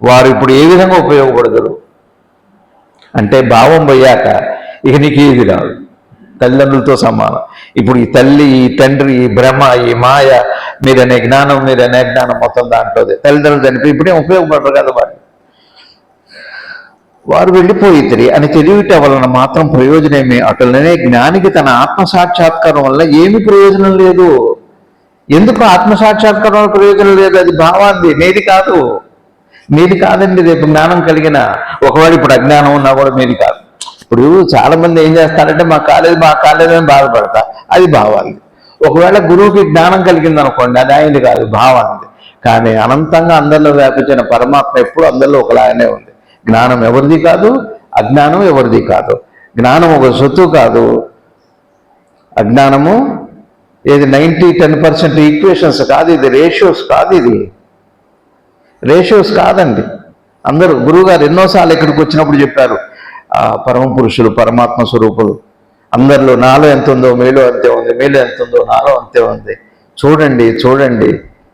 వారు ఇప్పుడు ఏ విధంగా ఉపయోగపడగలరు అంటే భావం పోయాక ఇక నీకు ఏది రాదు. తల్లిదండ్రులతో సమానం. ఇప్పుడు ఈ తల్లి, ఈ తండ్రి, ఈ భ్రమ, ఈ మాయ, మీరనే జ్ఞానం మొత్తం దాంట్లోదే. తల్లిదండ్రులు చనిపోయి ఇప్పుడేం ఉపయోగపడరు కదా వారు వెళ్ళిపోయిద్దరి అని తెలియట వలన మాత్రం ప్రయోజనమే. అటులనే జ్ఞానికి తన ఆత్మసాక్షాత్కారం వల్ల ఏమి ప్రయోజనం లేదు. ఎందుకు ఆత్మసాక్షాత్కారం వల్ల ప్రయోజనం లేదు? అది భావాన్ని, మీది కాదండి. రేపు జ్ఞానం కలిగిన ఒకవేళ ఇప్పుడు అజ్ఞానం ఉన్నా కూడా మీది కాదు. ఇప్పుడు చాలా మంది ఏం చేస్తారంటే మా కాలేదు అని బాధపడతా, అది భావాన్ని. ఒకవేళ గురువుకి జ్ఞానం కలిగింది అనుకోండి, అది ఆయనది కాదు, భావాన్ని. కానీ అనంతంగా అందరిలో వ్యాపించిన పరమాత్మ ఎప్పుడు అందరిలో ఒకలాగానే ఉంది. జ్ఞానం ఎవరిది కాదు, అజ్ఞానం ఎవరిది కాదు. జ్ఞానం ఒక సొత్తు కాదు, అజ్ఞానము ఏది 90-10% ఈక్వేషన్స్ కాదు, ఇది రేషియోస్ కాదు, ఇది రేషియోస్ కాదండి. అందరూ గురువుగారు ఎన్నోసార్లు ఇక్కడికి వచ్చినప్పుడు చెప్పారు, పరమ పురుషులు, పరమాత్మ స్వరూపులు అందరిలో నాలో ఎంత ఉందో మీలో అంతే ఉంది, మీలో ఎంత ఉందో నాలో అంతే ఉంది. చూడండి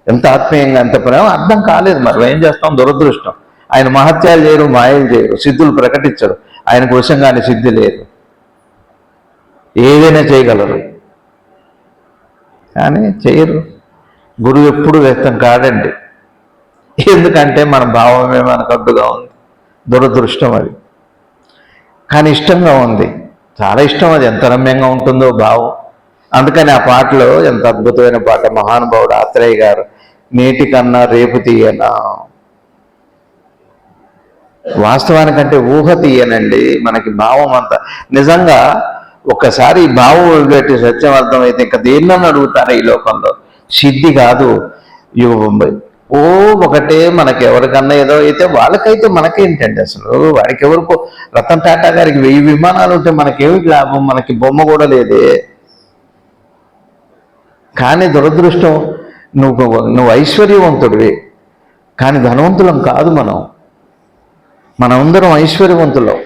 ఎంత ఆత్మీయంగా, ఎంత ప్రేమ. అర్థం కాలేదు, మరి ఏం చేస్తాం? దురదృష్టం. ఆయన మహత్యాలు చేయరు, మాయలు చేయరు, సిద్ధులు ప్రకటించరు. ఆయనకు వశంగానే సిద్ధి లేదు. ఏదైనా చేయగలరు కానీ చేయరు. గురువు ఎప్పుడు వ్యక్తం కాడండి. ఎందుకంటే మన భావమే మనకు అడ్డుగా ఉంది. దురదృష్టం అది. కానీ ఇష్టంగా ఉంది, చాలా ఇష్టం. అది ఎంత రమ్యంగా ఉంటుందో భావం. అందుకని ఆ పాటలో ఎంత అద్భుతమైన పాట, మహానుభావుడు ఆత్రేయ గారు, నేటికన్నా రేపు తీయనా. వాస్తవానికంటే ఊహ తీయనండి. మనకి భావం అంతా నిజంగా ఒక్కసారి ఈ భావం వదిలిపెట్టి సత్యం అర్థమైతే ఇంకా దేన్నని అడుగుతారు ఈ లోకంలో. సిద్ధి కాదు, ఓ ఒకటే మనకి ఎవరికన్నా ఏదో అయితే వాళ్ళకైతే మనకేంటండి అసలు, వాడికి ఎవరికో రతన్ టాటా గారికి 1000 విమానాలు ఉంటే మనకేమిటి లాభం, మనకి బొమ్మ కూడా లేదే. కానీ దురదృష్టం, నువ్వు నువ్వు ఐశ్వర్యవంతుడివి, కానీ ధనవంతులం కాదు మనమందరం ఐశ్వర్యవంతులం.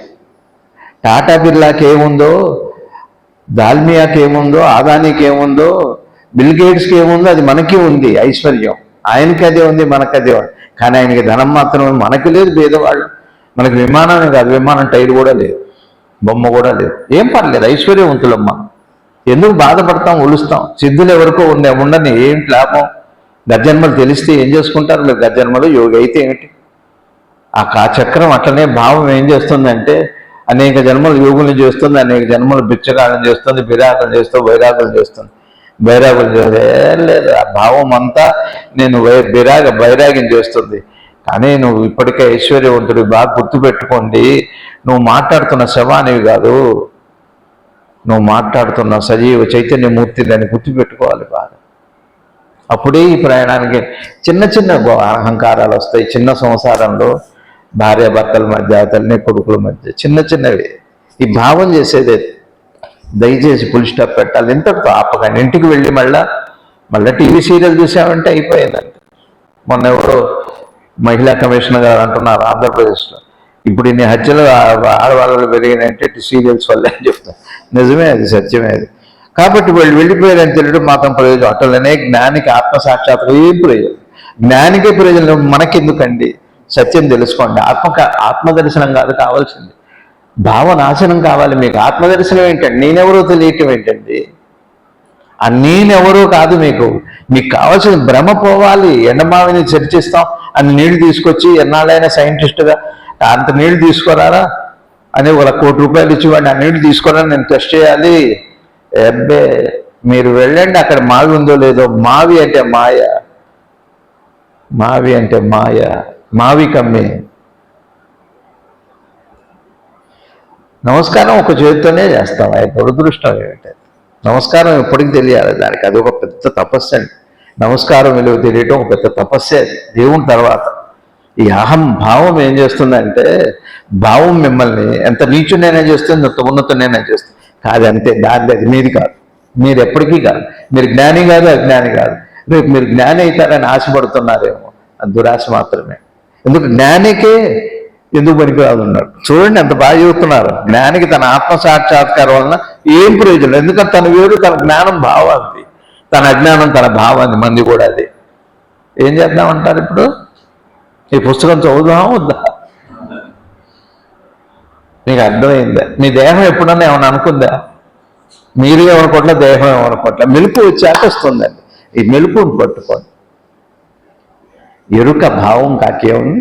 టాటా బిర్లాకి ఏముందో, దాల్మియాకి ఏముందో, ఆదానికి ఏముందో, బిల్ గేట్స్కి ఏముందో అది మనకి ఉంది ఐశ్వర్యం. ఆయనకి అదే ఉంది, మనకు అదే ఉంది. కానీ ఆయనకి ధనం మాత్రమే, మనకి లేదు. పేదవాళ్ళు మనకి విమానం కాదు, విమానం టైర్ కూడా లేదు, బొమ్మ కూడా లేదు. ఏం పర్లేదు, ఐశ్వర్యవంతులమ్మ. ఎందుకు బాధపడతాం, ఒలుస్తాం? సిద్ధులు ఎవరికో ఉండని ఏంటి లాభం? గజ్జన్మలు తెలిస్తే ఏం చేసుకుంటారు మీరు? గజ్జన్మలు యోగి అయితే ఏమిటి? ఆ చక్రం అట్లనే భావం ఏం చేస్తుందంటే అనేక జన్మలు యోగులు చేస్తుంది, అనేక జన్మలు బిచ్చగాళం చేస్తుంది, విరాగం చేస్తుంది, వైరాగులు చేస్తుంది. బైరాగులు లేదు, ఆ భావం అంతా నేను బైరాగ్యం చేస్తుంది. కానీ నువ్వు ఇప్పటికే ఐశ్వర్యవంతుడు, బాగా గుర్తుపెట్టుకోండి. నువ్వు మాట్లాడుతున్న శవానివి కాదు, నువ్వు మాట్లాడుతున్న సజీవ చైతన్యమూర్తి, దాన్ని గుర్తుపెట్టుకోవాలి బాగా. అప్పుడే ఈ ప్రయాణానికి చిన్న చిన్న అహంకారాలు వస్తాయి. చిన్న సంసారంలో భార్యాభర్తల మధ్య, తల్లి కొడుకుల మధ్య చిన్న చిన్నవి. ఈ భావం చేసేదే. దయచేసి ఫుల్ స్టాప్ పెట్టాలి, ఇంతటితో ఆపకండి. ఇంటికి వెళ్ళి మళ్ళీ టీవీ సీరియల్ చూసామంటే అయిపోయిందండి. మొన్న ఎవరో మహిళా కమిషనర్ గారు అంటున్నారు ఆంధ్రప్రదేశ్లో, ఇప్పుడు ఇన్ని హత్యలు ఆడవాళ్ళు పెరిగినాయంటే సీరియల్స్ వల్ల అని చెప్తాను. నిజమే, అది సత్యమే. అది కాబట్టి వాళ్ళు వెళ్ళిపోయారని తెలియడం మాత్రం ప్రయోజనం. అట్లనే జ్ఞానికి ఆత్మసాక్షాత్కారం ఏం ప్రయోజనం? జ్ఞానికే ప్రయోజనం, మనకెందుకండి? సత్యం తెలుసుకోండి. ఆత్మదర్శనం కాదు కావాల్సింది, భావనాశనం కావాలి మీకు. ఆత్మదర్శనం ఏంటండి? నేనెవరో తెలియటం ఏంటండి? ఆ నేనెవరో కాదు మీకు కావాల్సిన భ్రమ పోవాలి. ఎండమావిని చర్చిస్తాం అని నీళ్లు తీసుకొచ్చి ఎన్నాళ్ళైనా సైంటిస్టుగా అంత నీళ్లు తీసుకురారా అని వాళ్ళ ₹1,00,00,000 ఇచ్చివ్వండి, ఆ నీళ్లు తీసుకురా, నేను టెస్ట్ చేయాలి. అబ్బే, మీరు వెళ్ళండి, అక్కడ మావి ఉందో లేదో. మావి అంటే మాయ, మావి అంటే మాయ, మావి కమ్మి. నమస్కారం ఒక చేతితోనే చేస్తాం. దురదృష్టం ఏమిటంటే నమస్కారం ఎప్పటికీ తెలియాలి దానికి. అది ఒక పెద్ద తపస్సు అండి. నమస్కారం విలువ తెలియటం ఒక పెద్ద తపస్సే. అది దేవుని తర్వాత. ఈ అహం భావం ఏం చేస్తుందంటే, భావం మిమ్మల్ని ఎంత నీచునైనా చేస్తుంది, ఎంత ఉన్నతునైనా చేస్తుంది. కాదు, అంతే. దాని అది మీది కాదు, మీరు ఎప్పటికీ కాదు. మీరు జ్ఞాని కాదు, అజ్ఞాని కాదు. రేపు మీరు జ్ఞాని అవుతారని ఆశపడుతున్నారేమో, అది దురాశ మాత్రమే. ఎందుకు జ్ఞానికే ఎందుకు పనికిరాదు ఉన్నాడు. చూడండి ఎంత బాగా చెబుతున్నారు. జ్ఞానికి తన ఆత్మసాక్షాత్కారం వలన ఏం ప్రయోజనం? ఎందుకంటే తన వేరు, తన జ్ఞానం భావాన్ని, తన అజ్ఞానం తన భావాన్ని. మంది కూడా అది. ఏం చేద్దామంటారు ఇప్పుడు? ఈ పుస్తకం చదువుదామా వద్దా? మీకు అర్థమైందా? మీ దేహం ఎప్పుడన్నా ఏమైనా అనుకుందా? మీరు ఏమనుకోవట్లే, దేహం ఏమనుకోవట్లే. మెలుపు వచ్చాక వస్తుందండి. ఈ మెలుపుని పట్టుకోండి. ఎరుక భావం కాకేముంది?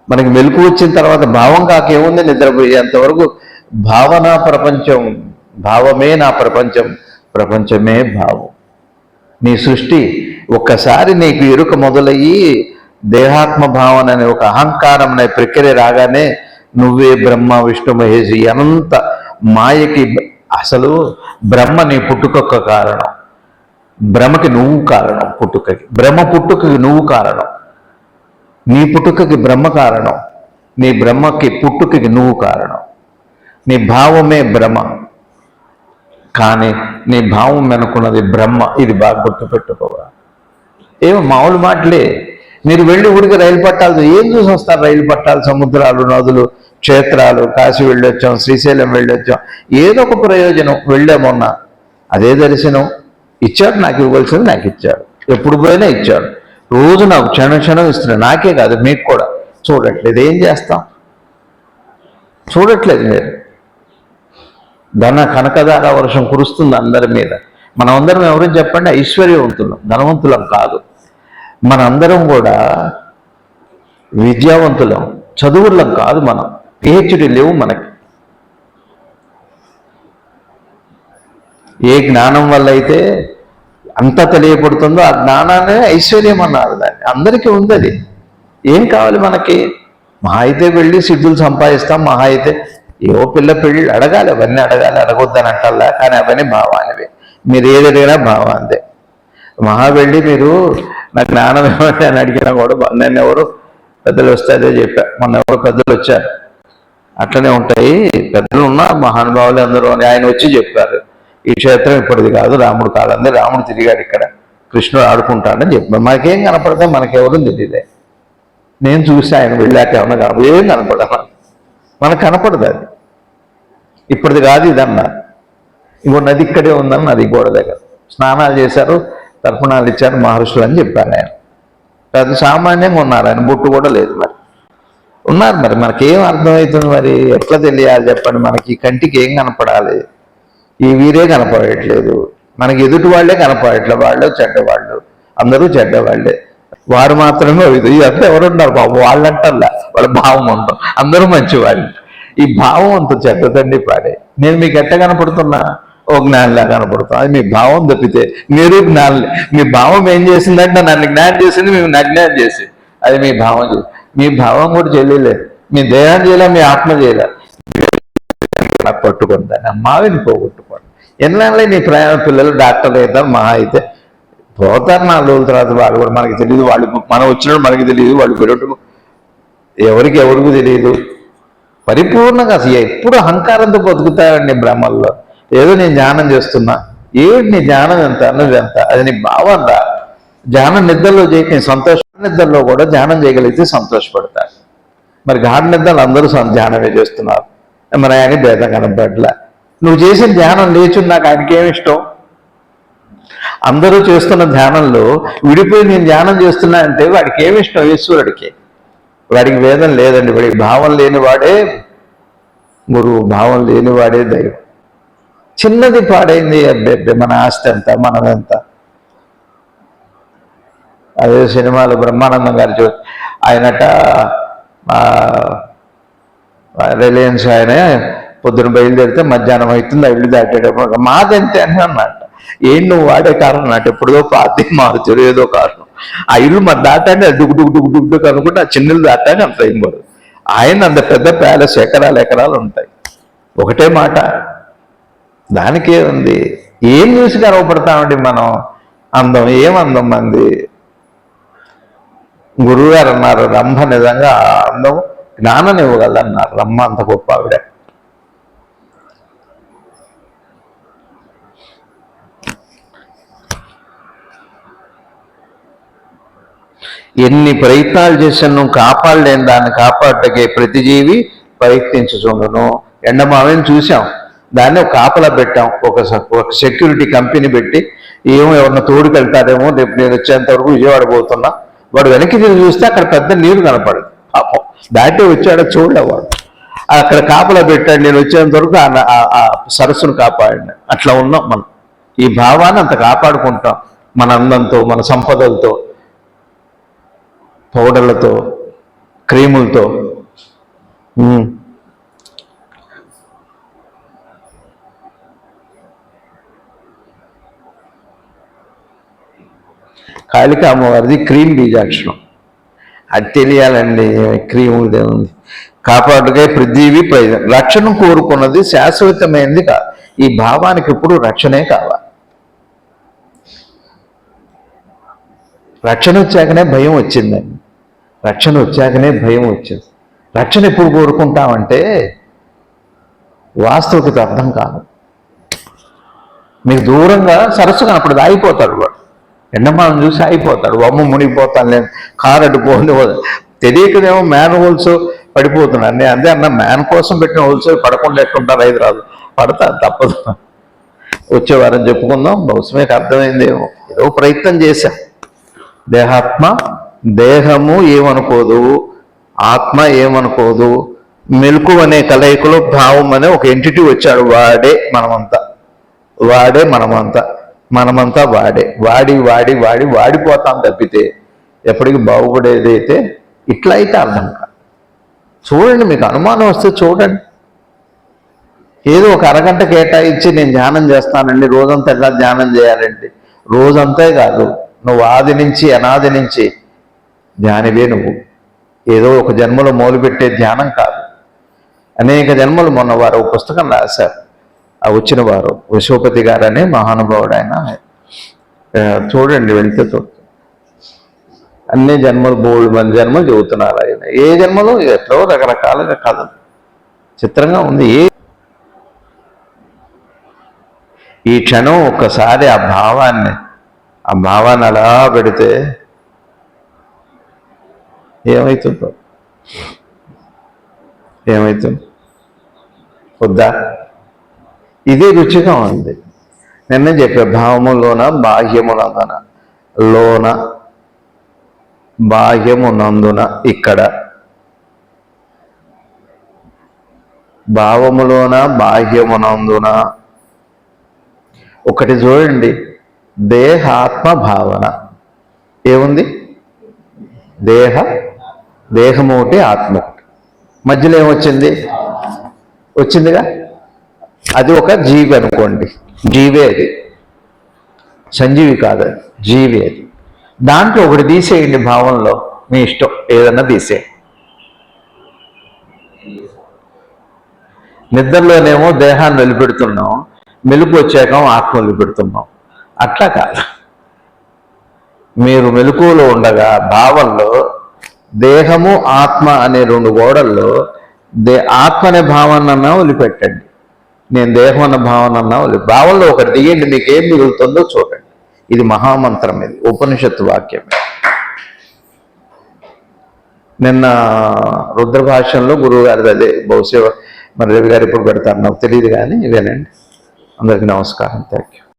మనకి మెలకు వచ్చిన తర్వాత భావం కాకేముంది? నిద్రపోయేంతవరకు భావన ప్రపంచం, భావమే నా ప్రపంచం, ప్రపంచమే భావం. నీ సృష్టి ఒక్కసారి నీకు ఎరుక మొదలయ్యి దేహాత్మ భావన అనే ఒక అహంకారం అనే ప్రక్రియ రాగానే నువ్వే బ్రహ్మ విష్ణు మహేషి అనంత మాయకి. అసలు బ్రహ్మ నీ పుట్టుకొక్క కారణం, బ్రహ్మకి నువ్వు కారణం. పుట్టుకకి బ్రహ్మ, పుట్టుకకి నువ్వు కారణం. నీ పుట్టుకకి బ్రహ్మ కారణం, నీ బ్రహ్మకి పుట్టుకకి నువ్వు కారణం. నీ భావమే బ్రహ్మ, కానీ నీ భావం అనుకున్నది బ్రహ్మ. ఇది బాగా గుర్తుపెట్టుకోవా. ఏమో మామూలు మాటలే. మీరు వెళ్ళి ఊరికి రైలు పట్టాలు ఏం చూసి వస్తారు? రైలు పట్టాలు, సముద్రాలు, నదులు, క్షేత్రాలు. కాశీ వెళ్ళొచ్చాం, శ్రీశైలం వెళ్ళొచ్చాం, ఏదో ఒక ప్రయోజనం. వెళ్ళామన్నా అదే దర్శనం. ఇచ్చాడు, నాకు ఇవ్వాల్సింది నాకు ఇచ్చాడు. ఎప్పుడు పోయినా ఇచ్చాడు. రోజు నాకు క్షణం క్షణం ఇస్తున్నాడు. నాకే కాదు, మీకు కూడా. చూడట్లేదు, ఏం చేస్తాం? చూడట్లేదు మీరు. కనకదార వర్షం కురుస్తుంది అందరి మీద. మనమందరం ఎవరు చెప్పండి? ఐశ్వర్యవంతులం, ధనవంతులం కాదు. మనందరం కూడా విద్యావంతులం, చదువులం కాదు. మనం పిహెచ్డి లేవు మనకి. ఏ జ్ఞానం వల్ల అయితే అంతా తెలియబడుతుందో ఆ జ్ఞానాన్ని ఐశ్వర్యం అన్నారు. దాన్ని అందరికీ ఉంది. అది ఏం కావాలి మనకి? మహా అయితే వెళ్ళి సిద్ధులు సంపాదిస్తాం. మహా అయితే ఏవో పిల్ల పెళ్ళి అడగాలి, అవన్నీ అడగాలి, అడగొద్దని అంటల్లా. కానీ అవన్నీ భావానివే. మీరు ఏది అడిగినా భావాంతే. మహా వెళ్ళి మీరు నాకు జ్ఞానం ఏమంటే అని అడిగినా కూడా నేను ఎవరు పెద్దలు వస్తే అదే చెప్పా. మొన్న ఎవరు పెద్దలు వచ్చారు. అట్లనే ఉంటాయి, పెద్దలు ఉన్నా మహానుభావులు అందరూ అని ఆయన వచ్చి చెప్పారు. ఈ క్షేత్రం ఇప్పటిది కాదు, రాముడు కాలంది, రాముడు తిరిగాడు ఇక్కడ, కృష్ణుడు ఆడుకుంటాడని చెప్పారు. మనకేం కనపడితే మనకెవరూ తెలియదే. నేను చూసి ఆయన వెళ్ళాక ఏమన్నా కనపడదు, ఏం కనపడదు, మనకు కనపడదు. అది ఇప్పటిది కాదు ఇదన్నా. ఇంకో నది ఇక్కడే ఉందని నది గోడ దగ్గర స్నానాలు చేశారు, తర్పణాలు ఇచ్చారు మహర్షులు అని చెప్పారు. ఆయన పెద్ద సామాన్యంగా ఉన్నారు, ఆయన బొట్టు కూడా లేదు. మరి ఉన్నారు. మరి మనకేం అర్థమవుతుంది? మరి ఎట్లా తెలియాలి చెప్పండి? మనకి కంటికి ఏం కనపడాలి? ఈ వీరే కనపడట్లేదు, మనకి ఎదుటి వాళ్లే కనపడట్లేదు. వాళ్ళు చెడ్డవాళ్ళు, అందరూ చెడ్డవాళ్లే, వారు మాత్రమే ఇదంతా ఎవరున్నారు బాబు? వాళ్ళంటల్లా వాళ్ళ భావం ఉంటాం, అందరూ మంచివాళ్ళు. ఈ భావం అంత చెడ్డదండి పాడే. నేను మీకు ఎట్ట కనపడుతున్నా? ఓ జ్ఞానిలా కనపడుతున్నా. అది మీ భావం తప్పితే మీరు జ్ఞానులే. మీ భావం ఏం చేసిందంటే నన్ను జ్ఞానం చేసింది, మేము అజ్ఞానం చేసి, అది మీ భావం చేసి. మీ భావం కూడా చేయలేదు, మీ దేహం చేయలే, మీ ఆత్మ చేయలే. పట్టుకుంటాను మావిని పోగొట్టుకోండి. ఎన్నాళ్ళే నీ ప్రయాణ పిల్లలు డాక్టర్లు అవుతారు, మహా అయితే పోతారు 4 రోజుల తర్వాత. వాళ్ళు కూడా మనకి తెలియదు, వాళ్ళు మనం వచ్చినప్పుడు మనకి తెలియదు, వాళ్ళు పెరగటం ఎవరికి తెలియదు. పరిపూర్ణంగా అసలు ఎప్పుడు అహంకారంతో బతుకుతాడండి భ్రమల్లో. ఏదో నేను ధ్యానం చేస్తున్నా, ఏమిటి నీ ధ్యానం ఎంత అన్నది ఎంత? అది నీ భావం రా. ధ్యానం నిద్రలో చేయక సంతోష నిద్రలో కూడా ధ్యానం చేయగలిగితే సంతోషపడతారు. మరి గాఢ నిద్రలు అందరూ ధ్యానమే చేస్తున్నారు, మరి ఆయన భేదం కనపడలే. నువ్వు చేసిన ధ్యానం లేచుని నాకు ఆయనకేమి ఇష్టం? అందరూ చేస్తున్న ధ్యానంలో విడిపోయి నేను ధ్యానం చేస్తున్నా అంటే వాడికి ఏమి ఇష్టం? ఈశ్వరుడికి. వాడికి వేదం లేదండి. వాడికి భావం లేనివాడే గురువు, భావం లేనివాడే దైవం. చిన్నది పాడైంది అబ్బే మన ఆస్తి ఎంత, మనమెంత. అదే సినిమాలో బ్రహ్మానందం గారు ఆయనట రిలయన్స్ ఆయన పొద్దున బయలుదేరితే మధ్యాహ్నం అవుతుంది, ఇల్లు దాటేటప్పుడు మాదంతే అని అన్నట్ట. ఏం నువ్వు వాడే కారణం అన్నట్టు, ఎప్పుడో పాతి మారుతారు ఏదో కారణం. ఆ ఇల్లు మరి దాటాన్ని డుక్ అనుకుంటే ఆ చిన్నలు దాటాన్ని అంత ఏం పడదు. ఆయన అంత పెద్ద ప్యాలెస్, ఎకరాలు ఉంటాయి. ఒకటే మాట, దానికే ఉంది. ఏం చూసి గర్వపడతామండి మనం? అందం, ఏం అందం మంది? గురువు గారు అన్నారు, రంభ నిజంగా అందం జ్ఞానం ఇవ్వగలన్నారు. రమ్మ అంత గొప్ప ఆవిడ. ఎన్ని ప్రయత్నాలు చేశాను నువ్వు కాపాడలేని దాన్ని కాపాడటకే ప్రతి జీవి ప్రయత్నించుచుండును. ఎండమావిని చూసాం, దాన్ని ఒక కాపలా పెట్టాం, ఒక సెక్యూరిటీ కంపెనీ పెట్టి, ఎవరిన తోడుకెళ్తారేమో రేపు నేను వచ్చేంత వరకు విజయవాడ పోతున్నా. వాడు వెనక్కి తిరిగి చూస్తే అక్కడ పెద్ద నీరు కనపడదు. పాపం దాటి వచ్చాడో చూడలేవాడు. అక్కడ కాపలా పెట్టాడు, నేను వచ్చేంత వరకు ఆ సరస్సును కాపాడండి. అట్లా ఉన్నాం మనం. ఈ భావాన్ని అంత కాపాడుకుంటాం, మన అందంతో, మన సంపదలతో, పౌడర్లతో, క్రీములతో. కాళికా అమ్మవారిది క్రీమ్ బీజాక్షరం, అది తెలియాలండి. క్రీములదే ఉంది. కాపాడుగా పృథ్వీ ప్రయోజనం. రక్షణ కోరుకున్నది శాశ్వతమైనది కాదు. ఈ భావానికి ఇప్పుడు రక్షణే కావాలి. రక్షణ వచ్చాకనే భయం వచ్చిందండి. రక్షణ వచ్చాకనే భయం వచ్చింది. రక్షణ ఎప్పుడు కోరుకుంటామంటే వాస్తవికత అర్థం కాదు. మీకు దూరంగా సరస్సు కనపడదు, ఆగిపోతాడు వాడు. ఎండమానం చూసి ఆగిపోతాడు. అమ్మ మునిగిపోతాను లేదు, కారు అడ్డుపోని. తెలియకనేమో మ్యాన్ హోల్స్ పడిపోతున్నాను. నేను అదే అన్న, మ్యాన్ కోసం పెట్టిన హోల్స్ పడకుండా ఎట్టుంటారు? హైదరాబాద్ పడతారు, తప్పదు. వచ్చేవారని చెప్పుకుందాం. బహుశా మీకు అర్థమైందేమో. ఏదో ప్రయత్నం చేశాం. దేహాత్మ, దేహము ఏమనుకోదు, ఆత్మ ఏమనుకోదు. మెలకు అనే కలయికలో భావం అనే ఒక ఎంటిటీ వచ్చాడు. వాడే మనమంతా, వాడే మనమంతా, మనమంతా వాడే. వాడిపోతాం తప్పితే ఎప్పటికీ బాగుపడేదైతే ఇట్లా అయితే అర్థం కాదు. చూడండి, మీకు అనుమానం వస్తే చూడండి. ఏదో ఒక అరగంట కేటాయించి నేను ధ్యానం చేస్తానండి, రోజంతా ఎలా ధ్యానం చేయాలండి? రోజంతే కాదు, నువ్వు ఆది నుంచి అనాది నుంచి ధ్యానివే నువ్వు. ఏదో ఒక జన్మలో మొదలుపెట్టే ధ్యానం కాదు. అనేక జన్మలు. మొన్న వారు ఒక పుస్తకం రాశారు, ఆ వచ్చిన వారు విశ్వపతి గారు అనే మహానుభావుడు. ఆయన చూడండి, వెళ్తే చూడండి. అన్ని జన్మలు 3 మంది జన్మలు చెబుతున్నారు ఆయన. ఏ జన్మలో ఎట్లో రకరకాలుగా కథ చిత్రంగా ఉంది. ఈ క్షణం ఒక్కసారి ఆ భావాన్ని అలా పెడితే ఏమవుతుందో వద్దా? ఇది రుచిగా ఉంది. నిన్న చెప్పే భావములోన బాహ్యమునందున, లోన బాహ్యమునందున, ఇక్కడ భావములోన బాహ్యమునందున. ఒకటి చూడండి, దేహాత్మ భావన ఏముంది? దేహము ఒకటి, ఆత్మ ఒకటి, మధ్యలో ఏమొచ్చింది? వచ్చిందిగా. అది ఒక జీవి అనుకోండి, జీవే అది, సంజీవి కాదు, జీవి అది. దాంట్లో ఒకటి తీసేయండి, భావంలో మీ ఇష్టం ఏదన్నా తీసేయండి. నిద్రలోనేమో దేహాన్ని వదిలిపెడుతున్నాం, మెలుపు వచ్చాక ఆత్మ వదిలిపెడుతున్నాం. అట్లా కాదు. మీరు మెలకువలో ఉండగా భావంలో దేహము ఆత్మ అనే 2 గోడల్లో ఆత్మ అనే భావనన్నా వదిలిపెట్టండి, నేను దేహం అన్న భావనన్నా భావంలో ఒకటి దిగండి, మీకు ఏం మిగులుతుందో చూడండి. ఇది మహామంత్రం, ఇది ఉపనిషత్తు వాక్యం. నిన్న రుద్రభాష్యంలో గురువు గారిది అదే, బహుశా మరి రవి గారు ఇప్పుడు పెడతారు నాకు తెలియదు, కానీ ఇదేనండి. అందరికీ నమస్కారం. Thank you.